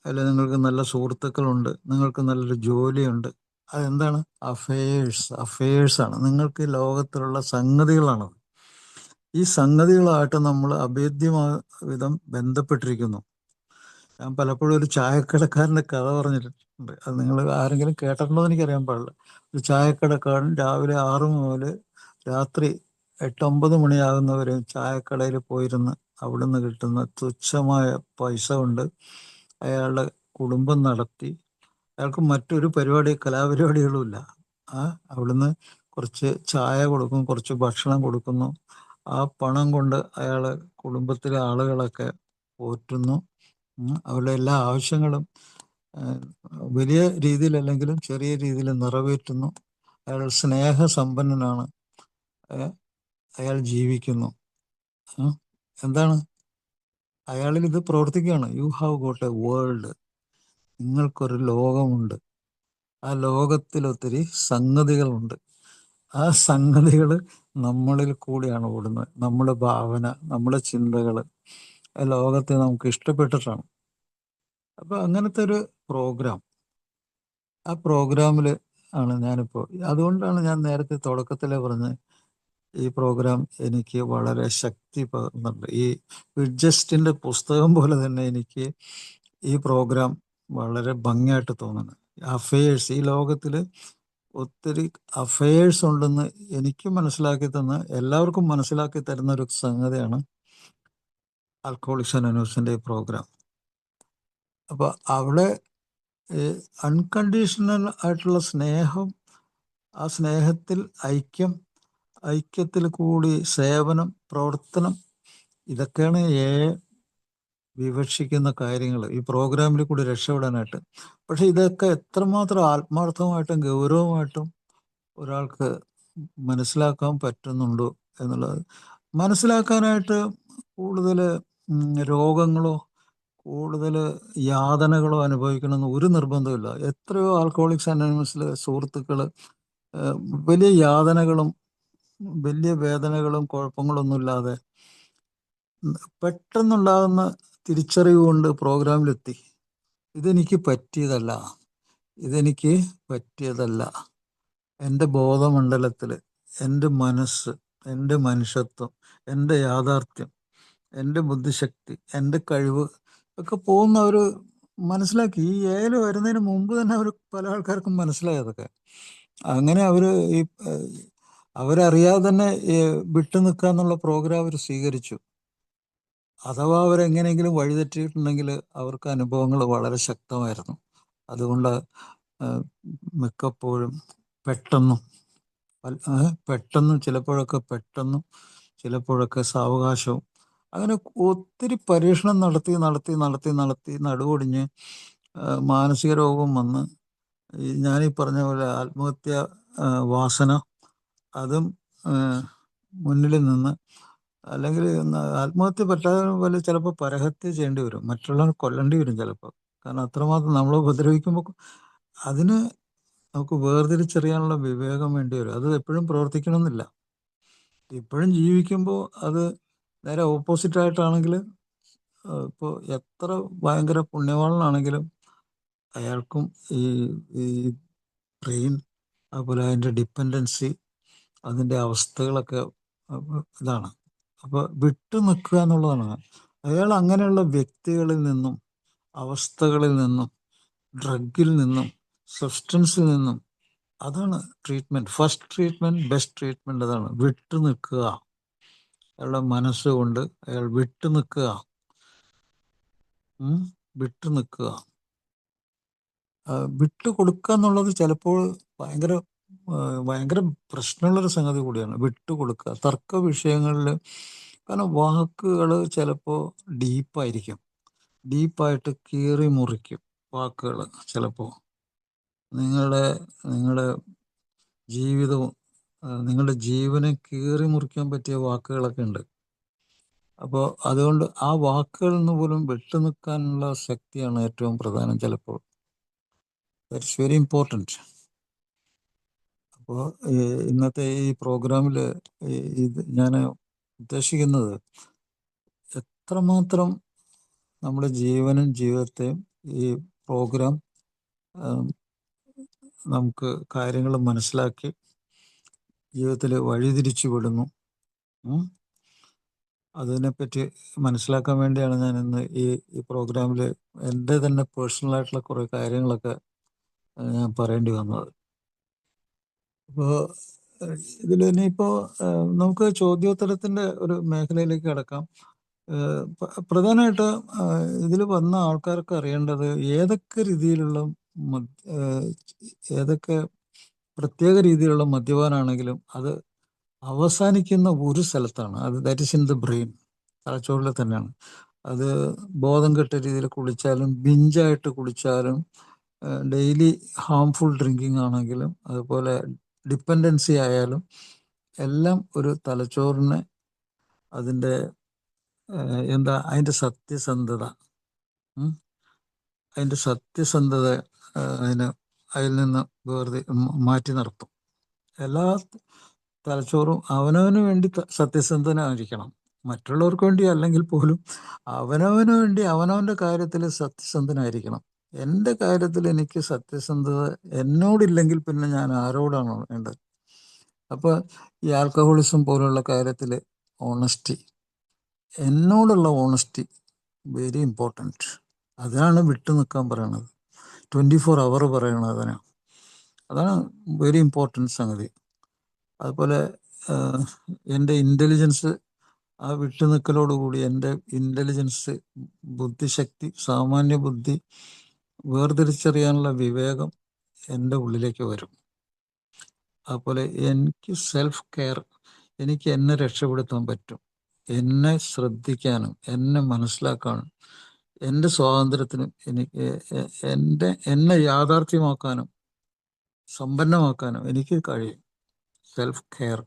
അല്ലെങ്കിൽ നിങ്ങൾക്ക് നല്ല സുഹൃത്തുക്കളുണ്ട്, നിങ്ങൾക്ക് നല്ലൊരു ജോലിയുണ്ട്. അതെന്താണ്? അഫയേഴ്സാണ്. നിങ്ങൾക്ക് ലോകത്തിലുള്ള സംഗതികളാണ്. ഈ സംഗതികളായിട്ട് നമ്മൾ അഭേദ്യമായ വിധം ബന്ധപ്പെട്ടിരിക്കുന്നു. ഞാൻ പലപ്പോഴും ഒരു ചായക്കടക്കാരൻ്റെ കഥ പറഞ്ഞിട്ടുണ്ട്. അത് നിങ്ങൾ ആരെങ്കിലും കേട്ടിട്ടുണ്ടോ എന്ന് എനിക്കറിയാൻ പാടില്ല. ഒരു ചായക്കടക്കാരൻ രാവിലെ 6 മുതൽ രാത്രി 8-9 മണിയാകുന്നവരെ ചായക്കടയിൽ പോയിരുന്ന് അവിടുന്ന് കിട്ടുന്ന തുച്ഛമായ പൈസ കൊണ്ട് അയാളുടെ കുടുംബം നടത്തി. അയാൾക്ക് മറ്റൊരു കലാപരിപാടികളുമില്ല. അവിടുന്ന് കുറച്ച് ചായ കൊടുക്കും, കുറച്ച് ഭക്ഷണം കൊടുക്കുന്നു. ആ പണം കൊണ്ട് അയാൾ കുടുംബത്തിലെ ആളുകളൊക്കെ പോറ്റുന്നു. അവരുടെ എല്ലാ ആവശ്യങ്ങളും വലിയ രീതിയിലല്ലെങ്കിലും ചെറിയ രീതിയിൽ നിറവേറ്റുന്നു. അയാൾ സ്നേഹസമ്പന്നനാണ്. അയാൾ ജീവിക്കുന്നു. എന്താണ്? അയാളിൽ ഇത് പ്രവർത്തിക്കുകയാണ്. U have got a world. നിങ്ങൾക്കൊരു ലോകമുണ്ട്. ആ ലോകത്തിൽ ഒത്തിരി സംഗതികളുണ്ട്. ആ സംഗതികൾ നമ്മളിൽ കൂടിയാണ് ഓടുന്നത്. നമ്മുടെ ഭാവന, നമ്മുടെ ചിന്തകൾ ലോകത്തെ നമുക്ക് ഇഷ്ടപ്പെട്ടിട്ടാണ്. അപ്പോൾ അങ്ങനത്തെ ഒരു പ്രോഗ്രാം, ആ പ്രോഗ്രാമിൽ ആണ് ഞാനിപ്പോൾ. അതുകൊണ്ടാണ് ഞാൻ നേരത്തെ തുടക്കത്തിലേ പറഞ്ഞത് ഈ പ്രോഗ്രാം എനിക്ക് വളരെ ശക്തി പകർന്നുണ്ട്. ഈ വിഡ്ജസ്റ്റിൻ്റെ പുസ്തകം പോലെ തന്നെ എനിക്ക് ഈ പ്രോഗ്രാം വളരെ ഭംഗിയായിട്ട് തോന്നുന്നു. അഫയേഴ്സ്, ഈ ലോകത്തിൽ ഒത്തിരി അഫയേഴ്സ് ഉണ്ടെന്ന് എനിക്ക് മനസ്സിലാക്കി തന്ന, എല്ലാവർക്കും മനസ്സിലാക്കി തരുന്ന ഒരു സംഗതിയാണ് ആൽക്കഹോളിക്സ് അനോണിമസിൻ്റെ ഈ പ്രോഗ്രാം. അപ്പോൾ അവിടെ അൺകണ്ടീഷണൽ ആയിട്ടുള്ള സ്നേഹം, ആ സ്നേഹത്തിൽ ഐക്യത്തിൽ കൂടി സേവനം, പ്രവർത്തനം, ഇതൊക്കെയാണ് വിവക്ഷിക്കുന്ന കാര്യങ്ങൾ ഈ പ്രോഗ്രാമിൽ കൂടി രക്ഷപ്പെടാനായിട്ട്. പക്ഷെ ഇതൊക്കെ എത്രമാത്രം ആത്മാർത്ഥമായിട്ടും ഗൗരവമായിട്ടും ഒരാൾക്ക് മനസ്സിലാക്കാൻ പറ്റുന്നുണ്ടോ എന്നുള്ളത്, മനസ്സിലാക്കാനായിട്ട് കൂടുതൽ രോഗങ്ങളോ കൂടുതൽ യാതനകളോ അനുഭവിക്കണമെന്ന് ഒരു നിർബന്ധമില്ല. എത്രയോ ആൽക്കഹോളിക്സ് അനോണിമസിലെ സുഹൃത്തുക്കൾ വലിയ യാതനകളും വലിയ വേദനകളും കുഴപ്പങ്ങളൊന്നുമില്ലാതെ പെട്ടെന്നുണ്ടാകുന്ന തിരിച്ചറിവ് കൊണ്ട് പ്രോഗ്രാമിലെത്തി. ഇതെനിക്ക് പറ്റിയതല്ല. എൻ്റെ ബോധമണ്ഡലത്തിൽ എൻ്റെ മനസ്സ്, എൻ്റെ മനുഷ്യത്വം, എൻ്റെ യാഥാർത്ഥ്യം, എൻ്റെ ബുദ്ധിശക്തി, എൻ്റെ കഴിവ് ഒക്കെ പോകുന്ന അവർ മനസ്സിലാക്കി. ഈ ഏല് വരുന്നതിന് മുമ്പ് തന്നെ പല ആൾക്കാർക്കും മനസ്സിലായതൊക്കെ. അങ്ങനെ അവരറിയാതെ തന്നെ വിട്ടു നിൽക്കുക എന്നുള്ള പ്രോഗ്രാം അവർ സ്വീകരിച്ചു. അഥവാ അവരെങ്ങനെയെങ്കിലും വഴിതെറ്റിയിട്ടുണ്ടെങ്കിൽ അവർക്ക് അനുഭവങ്ങൾ വളരെ ശക്തമായിരുന്നു. അതുകൊണ്ട് മിക്കപ്പോഴും പെട്ടെന്നും ചിലപ്പോഴൊക്കെ സാവകാശവും, അങ്ങനെ ഒത്തിരി പരീക്ഷണം നടത്തി നടുവൊടിഞ്ഞ് മാനസിക രോഗം വന്ന് ഞാനീ പറഞ്ഞ പോലെ ആത്മഹത്യ വാസന അതും മുന്നിൽ നിന്ന്, അല്ലെങ്കിൽ ആത്മഹത്യ പറ്റാതെ പോലെ ചിലപ്പോൾ പരഹത്യ ചെയ്യേണ്ടി വരും, മറ്റുള്ളവരെ കൊല്ലേണ്ടി വരും ചിലപ്പോൾ. കാരണം അത്രമാത്രം നമ്മളെ ഉപദ്രവിക്കുമ്പോൾ അതിന് നമുക്ക് വേർതിരിച്ചറിയാനുള്ള വിവേകം വേണ്ടി വരും. അത് എപ്പോഴും പ്രവർത്തിക്കണമെന്നില്ല. ഇപ്പോഴും ജീവിക്കുമ്പോൾ അത് നേരെ ഓപ്പോസിറ്റായിട്ടാണെങ്കിൽ, ഇപ്പോൾ എത്ര ഭയങ്കര പുണ്യവാളനാണെങ്കിലും അയാൾക്കും ഈ ബ്രെയിൻ, അതുപോലെ അതിൻ്റെ ഡിപ്പെൻഡൻസി, അതിൻ്റെ അവസ്ഥകളൊക്കെ ഇതാണ്. അപ്പോൾ വിട്ടു നിൽക്കുക എന്നുള്ളതാണ്. അയാൾ അങ്ങനെയുള്ള വ്യക്തികളിൽ നിന്നും, അവസ്ഥകളിൽ നിന്നും, ഡ്രഗിൽ നിന്നും, സബ്സ്റ്റൻസിൽ നിന്നും അതാണ് treatment. First treatment, best treatment അതാണ്. വിട്ടു നിൽക്കുക. അയാളുടെ മനസ്സുകൊണ്ട് അയാൾ വിട്ടു നിൽക്കുക. വിട്ടു നിൽക്കുക. വിട്ടു കൊടുക്കുക എന്നുള്ളത് ചിലപ്പോൾ ഭയങ്കര ഭയങ്കര പ്രശ്നമുള്ളൊരു സംഗതി കൂടിയാണ്. വിട്ടു കൊടുക്കുക തർക്ക വിഷയങ്ങളിൽ. കാരണം വാക്കുകൾ ചിലപ്പോൾ ഡീപ്പായിരിക്കും. ഡീപ്പായിട്ട് കീറി മുറിക്കും വാക്കുകൾ. ചിലപ്പോൾ നിങ്ങളുടെ നിങ്ങളുടെ ജീവിതവും നിങ്ങളുടെ ജീവനെ കീറി മുറിക്കാൻ പറ്റിയ വാക്കുകളൊക്കെ ഉണ്ട്. അപ്പോൾ അതുകൊണ്ട് ആ വാക്കുകളിൽ നിന്ന് പോലും വിട്ടു നിൽക്കാനുള്ള ശക്തിയാണ് ഏറ്റവും പ്രധാനം ചിലപ്പോൾ. That's very important. അപ്പോൾ ഇന്നത്തെ ഈ പ്രോഗ്രാമിൽ ഇത് ഞാൻ ഉദ്ദേശിക്കുന്നത് എത്രമാത്രം നമ്മുടെ ജീവനും ജീവിതത്തെയും ഈ പ്രോഗ്രാം നമുക്ക് കാര്യങ്ങൾ മനസ്സിലാക്കി ജീവിതത്തിൽ വഴിതിരിച്ചു വിടുന്നു. അതിനെപ്പറ്റി മനസ്സിലാക്കാൻ വേണ്ടിയാണ് ഞാൻ ഇന്ന് ഈ പ്രോഗ്രാമിൽ എൻ്റെ തന്നെ പേഴ്സണലായിട്ടുള്ള കുറേ കാര്യങ്ങളൊക്കെ ഞാൻ പറയേണ്ടി വന്നത്. അപ്പോൾ ഇതിൽ ഇനിയിപ്പോൾ നമുക്ക് ചോദ്യോത്തരത്തിൻ്റെ ഒരു മേഖലയിലേക്ക് കടക്കാം. പ്രധാനമായിട്ട് ഇതിൽ വന്ന ആൾക്കാർക്ക് അറിയേണ്ടത് ഏതൊക്കെ രീതിയിലുള്ള ഏതൊക്കെ പ്രത്യേക രീതിയിലുള്ള മദ്യപാനാണെങ്കിലും അത് അവസാനിക്കുന്ന ഒരു സ്ഥലത്താണ്. അത് that is in the brain, തലച്ചോറിൽ തന്നെയാണ്. അത് ബോധം കെട്ട രീതിയിൽ കുളിച്ചാലും ബിഞ്ചായിട്ട് കുളിച്ചാലും ഡെയിലി ഹാംഫുൾ ഡ്രിങ്കിങ് ആണെങ്കിലും അതുപോലെ ഡിപ്പെൻഡൻസി ആയാലും എല്ലാം ഒരു തലച്ചോറിനെ അതിൻ്റെ അതിൻ്റെ സത്യസന്ധത അതിൽ നിന്ന് മാറ്റി നിർത്തും. എല്ലാ തലച്ചോറും അവനവന് വേണ്ടി സത്യസന്ധനായിരിക്കണം. മറ്റുള്ളവർക്ക് വേണ്ടി അല്ലെങ്കിൽ പോലും അവനവന് വേണ്ടി അവനവൻ്റെ കാര്യത്തിൽ സത്യസന്ധനായിരിക്കണം. എൻ്റെ കാര്യത്തിൽ എനിക്ക് സത്യസന്ധത എന്നോടില്ലെങ്കിൽ പിന്നെ ഞാൻ ആരോടാണ് വേണ്ടത്? അപ്പോൾ ഈ ആൽക്കഹോളിസം പോലുള്ള കാര്യത്തിൽ ഓണസ്റ്റി, എന്നോടുള്ള ഓണസ്റ്റി വെരി ഇമ്പോർട്ടൻറ്റ്. അതാണ് വിട്ടു നിൽക്കാൻ പറയണത്. 24 hour പറയണത് അതിനാണ്. അതാണ് വെരി ഇമ്പോർട്ടൻറ്റ് സംഗതി. അതുപോലെ എൻ്റെ ഇൻ്റലിജൻസ്, ആ വിട്ടുനിൽക്കലോടുകൂടി എൻ്റെ ഇൻ്റലിജൻസ്, ബുദ്ധിശക്തി, സാമാന്യ ബുദ്ധി, വേർതിരിച്ചറിയാനുള്ള വിവേകം എൻ്റെ ഉള്ളിലേക്ക് വരും. അതുപോലെ എനിക്ക് സെൽഫ് കെയർ, എനിക്ക് എന്നെ രക്ഷപ്പെടുത്താൻ പറ്റും. എന്നെ ശ്രദ്ധിക്കാനും എന്നെ മനസ്സിലാക്കാനും എൻ്റെ സ്വാതന്ത്ര്യത്തിനും എനിക്ക് എന്നെ യാഥാർത്ഥ്യമാക്കാനും സമ്പന്നമാക്കാനും എനിക്ക് കഴിയും. Self care.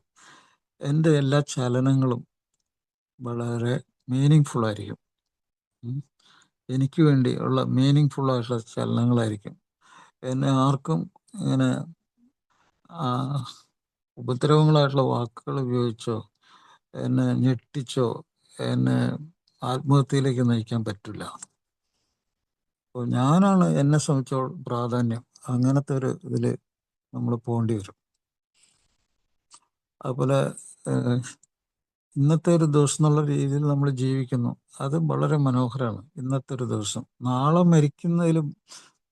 എൻ്റെ എല്ലാ ചലനങ്ങളും വളരെ മീനിങ് ഫുള്ളായിരിക്കും. എനിക്ക് വേണ്ടിയുള്ള മീനിങ് ഫുള്ളായിട്ടുള്ള ചലനങ്ങളായിരിക്കും. എന്നെ ആർക്കും ഇങ്ങനെ ഉപദ്രവങ്ങളായിട്ടുള്ള വാക്കുകൾ ഉപയോഗിച്ചോ എന്നെ ഞെട്ടിച്ചോ എന്നെ ആത്മഹത്യയിലേക്ക് നയിക്കാൻ പറ്റില്ല. അപ്പോൾ ഞാനാണ് എന്നെ സംബന്ധിച്ചോളം പ്രാധാന്യം. അങ്ങനത്തെ ഒരു ഇതിൽ നമ്മൾ പോകേണ്ടി വരും. അതുപോലെ ഇന്നത്തെ ഒരു ദിവസം എന്നുള്ള രീതിയിൽ നമ്മൾ ജീവിക്കുന്നു. അത് വളരെ മനോഹരമാണ്. ഇന്നത്തെ ഒരു ദിവസം. നാളെ മരിക്കുന്നതിൽ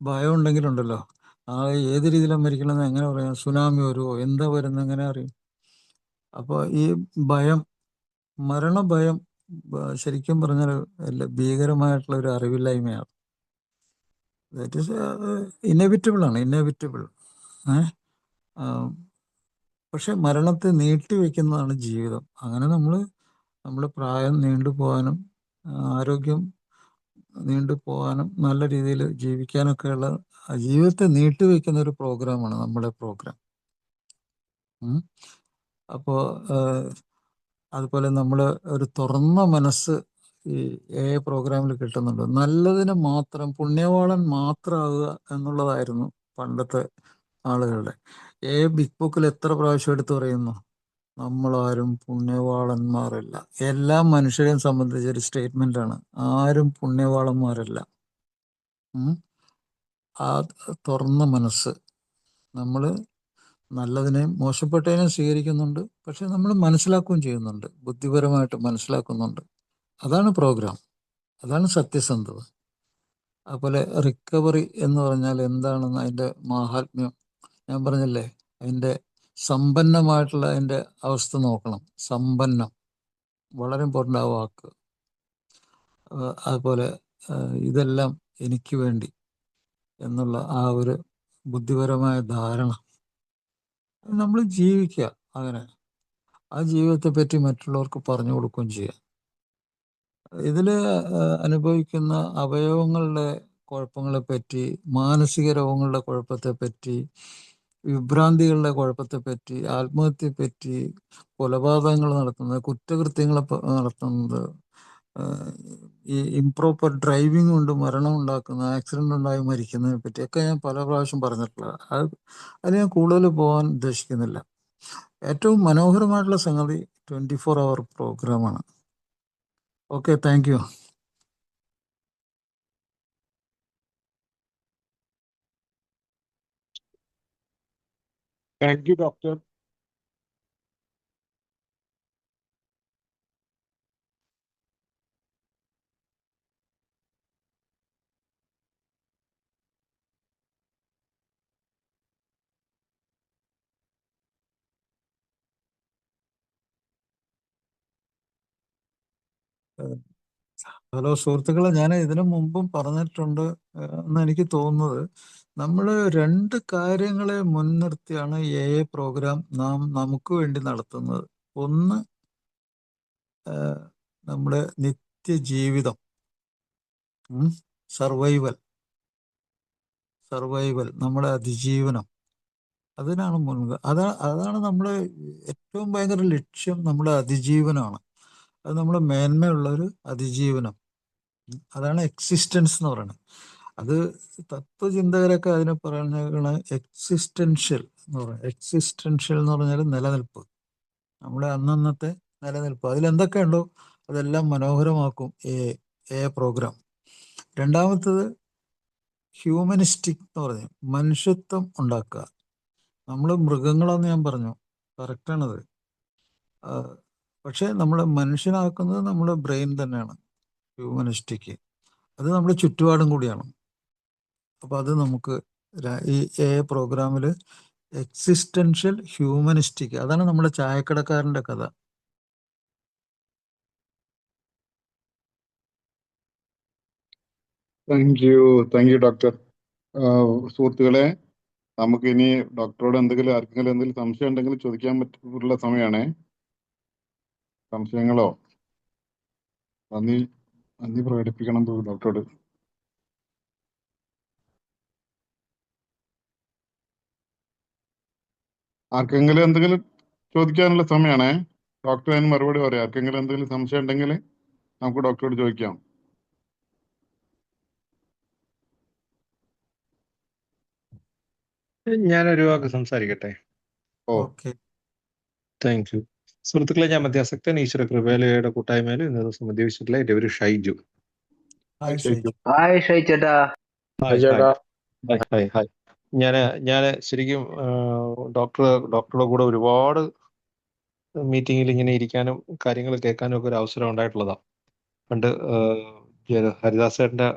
ഭയം ഉണ്ടെങ്കിലുണ്ടല്ലോ, നാളെ ഏത് രീതിയിലാണ് മരിക്കണമെന്ന് എങ്ങനെ പറയാം? സുനാമി വരുമോ, എന്താ വരുന്നത് എങ്ങനെ അറിയും? അപ്പോൾ ഈ ഭയം, മരണഭയം ശരിക്കും പറഞ്ഞാൽ ഭീകരമായിട്ടുള്ള ഒരു അറിവില്ലായ്മയാണ്. That is inevitable. പക്ഷെ മരണത്തെ നീട്ടിവെക്കുന്നതാണ് ജീവിതം. അങ്ങനെ നമ്മുടെ പ്രായം നീണ്ടുപോകാനും ആരോഗ്യം നീണ്ടുപോകാനും നല്ല രീതിയിൽ ജീവിക്കാനൊക്കെയുള്ള ജീവിതത്തെ നീട്ടിവെക്കുന്ന ഒരു പ്രോഗ്രാമാണ് നമ്മുടെ പ്രോഗ്രാം. അപ്പോൾ അതുപോലെ നമ്മൾ ഒരു തുറന്ന മനസ്സ് ഈ പ്രോഗ്രാമിൽ കിട്ടുന്നുണ്ട്. നല്ലതിന് മാത്രം, പുണ്യവാളൻ മാത്രമാകുക എന്നുള്ളതായിരുന്നു പണ്ടത്തെ ആളുകളുടെ. ബിഗ് ബുക്കിൽ എത്ര പ്രാവശ്യം എടുത്തു പറയുന്നു, നമ്മളാരും പുണ്യവാളന്മാരല്ല. എല്ലാ മനുഷ്യരെയും സംബന്ധിച്ചൊരു സ്റ്റേറ്റ്മെന്റ് ആണ്, ആരും പുണ്യവാളന്മാരല്ല. ആ തുറന്ന മനസ്സ്, നമ്മൾ നല്ലതിനെയും മോശപ്പെട്ടതിനെയും സ്വീകരിക്കുന്നുണ്ട്. പക്ഷെ നമ്മൾ മനസ്സിലാക്കുകയും ചെയ്യുന്നുണ്ട്, ബുദ്ധിപരമായിട്ട് മനസ്സിലാക്കുന്നുണ്ട്. അതാണ് പ്രോഗ്രാം, അതാണ് സത്യസന്ധത. അതുപോലെ റിക്കവറി എന്ന് പറഞ്ഞാൽ എന്താണെന്ന് അതിൻ്റെ മാഹാത്മ്യം ഞാൻ പറഞ്ഞല്ലേ, അതിൻ്റെ സമ്പന്നമായിട്ടുള്ള അതിൻ്റെ അവസ്ഥ നോക്കണം. സമ്പന്നം വളരെ ഇമ്പോർട്ടൻ്റ് ആ വാക്ക്. അതുപോലെ ഇതെല്ലാം എനിക്ക് വേണ്ടി എന്നുള്ള ആ ഒരു ബുദ്ധിപരമായ ധാരണ നമ്മൾ ജീവിക്കുക. അങ്ങനെ ആ ജീവിതത്തെ പറ്റി മറ്റുള്ളവർക്ക് പറഞ്ഞു കൊടുക്കുകയും ചെയ്യുക. ഇതിൽ അനുഭവിക്കുന്ന അവയവങ്ങളുടെ കുഴപ്പങ്ങളെ പറ്റി, മാനസിക രോഗങ്ങളുടെ കുഴപ്പത്തെ പറ്റി, വിഭ്രാന്തികളുടെ കുഴപ്പത്തെ പറ്റി, ആത്മഹത്യയെപ്പറ്റി, കൊലപാതകങ്ങൾ നടത്തുന്നത്, കുറ്റകൃത്യങ്ങൾ നടത്തുന്നത്, ഈ ഇംപ്രോപ്പർ ഡ്രൈവിംഗ് കൊണ്ട് മരണം ഉണ്ടാക്കുന്ന, ആക്സിഡൻ്റ് ഉണ്ടായി മരിക്കുന്നതിനെ പറ്റിയൊക്കെ ഞാൻ പല പ്രാവശ്യം പറഞ്ഞിട്ടുള്ള. അത് ഞാൻ കൂടുതൽ പോകാൻ ഉദ്ദേശിക്കുന്നില്ല. ഏറ്റവും മനോഹരമായിട്ടുള്ള സംഗതി 24 hour പ്രോഗ്രാമാണ്. Okay, thank you. Thank you doctor. Hello സുഹൃത്തുക്കളെ, ഞാൻ ഇതിനു മുമ്പും പറഞ്ഞിട്ടുണ്ട് എന്ന് എനിക്ക് തോന്നുന്നത്. നമ്മൾ 2 കാര്യങ്ങളെ മുൻനിർത്തിയാണ് AA പ്രോഗ്രാം നമുക്ക് വേണ്ടി നടത്തുന്നത്. ഒന്ന്, നമ്മുടെ നിത്യജീവിതം, സർവൈവൽ, നമ്മുടെ അതിജീവനം, അതിനാണ് അതാണ് നമ്മുടെ ഏറ്റവും ഭയങ്കര ലക്ഷ്യം. നമ്മുടെ അതിജീവനമാണ്. അത് നമ്മുടെ മേന്മയുള്ളൊരു അതിജീവനം. അതാണ് എക്സിസ്റ്റൻസ് എന്ന് പറയുന്നത്. അത് തത്വചിന്തകരൊക്കെ അതിനെ പറയുന്ന എക്സിസ്റ്റൻഷ്യൽ എന്ന് പറയുന്നത്. എക്സിസ്റ്റൻഷ്യൽ എന്ന് പറഞ്ഞാൽ നിലനിൽപ്പ്, നമ്മുടെ അന്നന്നത്തെ നിലനിൽപ്പ്. അതിലെന്തൊക്കെയുണ്ടോ അതെല്ലാം മനോഹരമാക്കും എ പ്രോഗ്രാം. രണ്ടാമത്തത് ഹ്യൂമനിസ്റ്റിക് എന്ന് പറഞ്ഞു, മനുഷ്യത്വം ഉണ്ടാക്കുക. നമ്മൾ മൃഗങ്ങളെന്ന് ഞാൻ പറഞ്ഞു, കറക്റ്റാണത്. പക്ഷെ നമ്മളെ മനുഷ്യനാക്കുന്നത് നമ്മുടെ ബ്രെയിൻ തന്നെയാണ് ഹ്യൂമനിസ്റ്റിക്. അത് നമ്മുടെ ചുറ്റുപാടും കൂടിയാണ്. അപ്പോൾ അത് നമുക്ക് ഈ പ്രോഗ്രാമിൽ എക്സിസ്റ്റൻഷ്യൽ ഹ്യൂമനിസ്റ്റിക്, അതാണ് നമ്മുടെ ചായക്കടക്കാരൻ്റെ കഥ. Thank you doctor. സുഹൃത്തുക്കളെ, നമുക്ക് ഇനി ഡോക്ടറോട് ആർക്കെങ്കിലും എന്തെങ്കിലും സംശയം ഉണ്ടെങ്കിൽ ചോദിക്കാൻ പറ്റുള്ള സമയമാണേ. സംശയങ്ങളോ നന്ദി പ്രകടിപ്പിക്കണം ഡോക്ടറോട്. ആർക്കെങ്കിലും എന്തെങ്കിലും ചോദിക്കാനുള്ള സമയമാണേ. ഡോക്ടർ അതിന് മറുപടി പറയാം. ആർക്കെങ്കിലും എന്തെങ്കിലും സംശയം ഉണ്ടെങ്കിൽ നമുക്ക് ഡോക്ടറോട് ചോദിക്കാം. ഞാനൊരു വാക്ക് സംസാരിക്കട്ടെ? ഓക്കെ. Thank you. സുഹൃത്തുക്കളെ, ഞാൻ മധ്യാസക്തൻ. ഈശ്വര കൃപയാലയുടെ കൂട്ടായ്മയിൽ ഇന്ന് ദിവസം മധ്യവിച്ചിട്ടുള്ള എൻ്റെ പേര് ഷൈജു. ഹായ് ഷൈജു. ഹായ് ഷൈച്ചേട്ടാ. ഹായ്. ഞാൻ ശരിക്കും ഡോക്ടറുടെ കൂടെ ഒരുപാട് മീറ്റിങ്ങിൽ ഇങ്ങനെ ഇരിക്കാനും കാര്യങ്ങൾ കേൾക്കാനും ഒക്കെ ഒരു അവസരം ഉണ്ടായിട്ടുള്ളതാണ്. പണ്ട് ഹരിദാസേട്ടൻ്റെ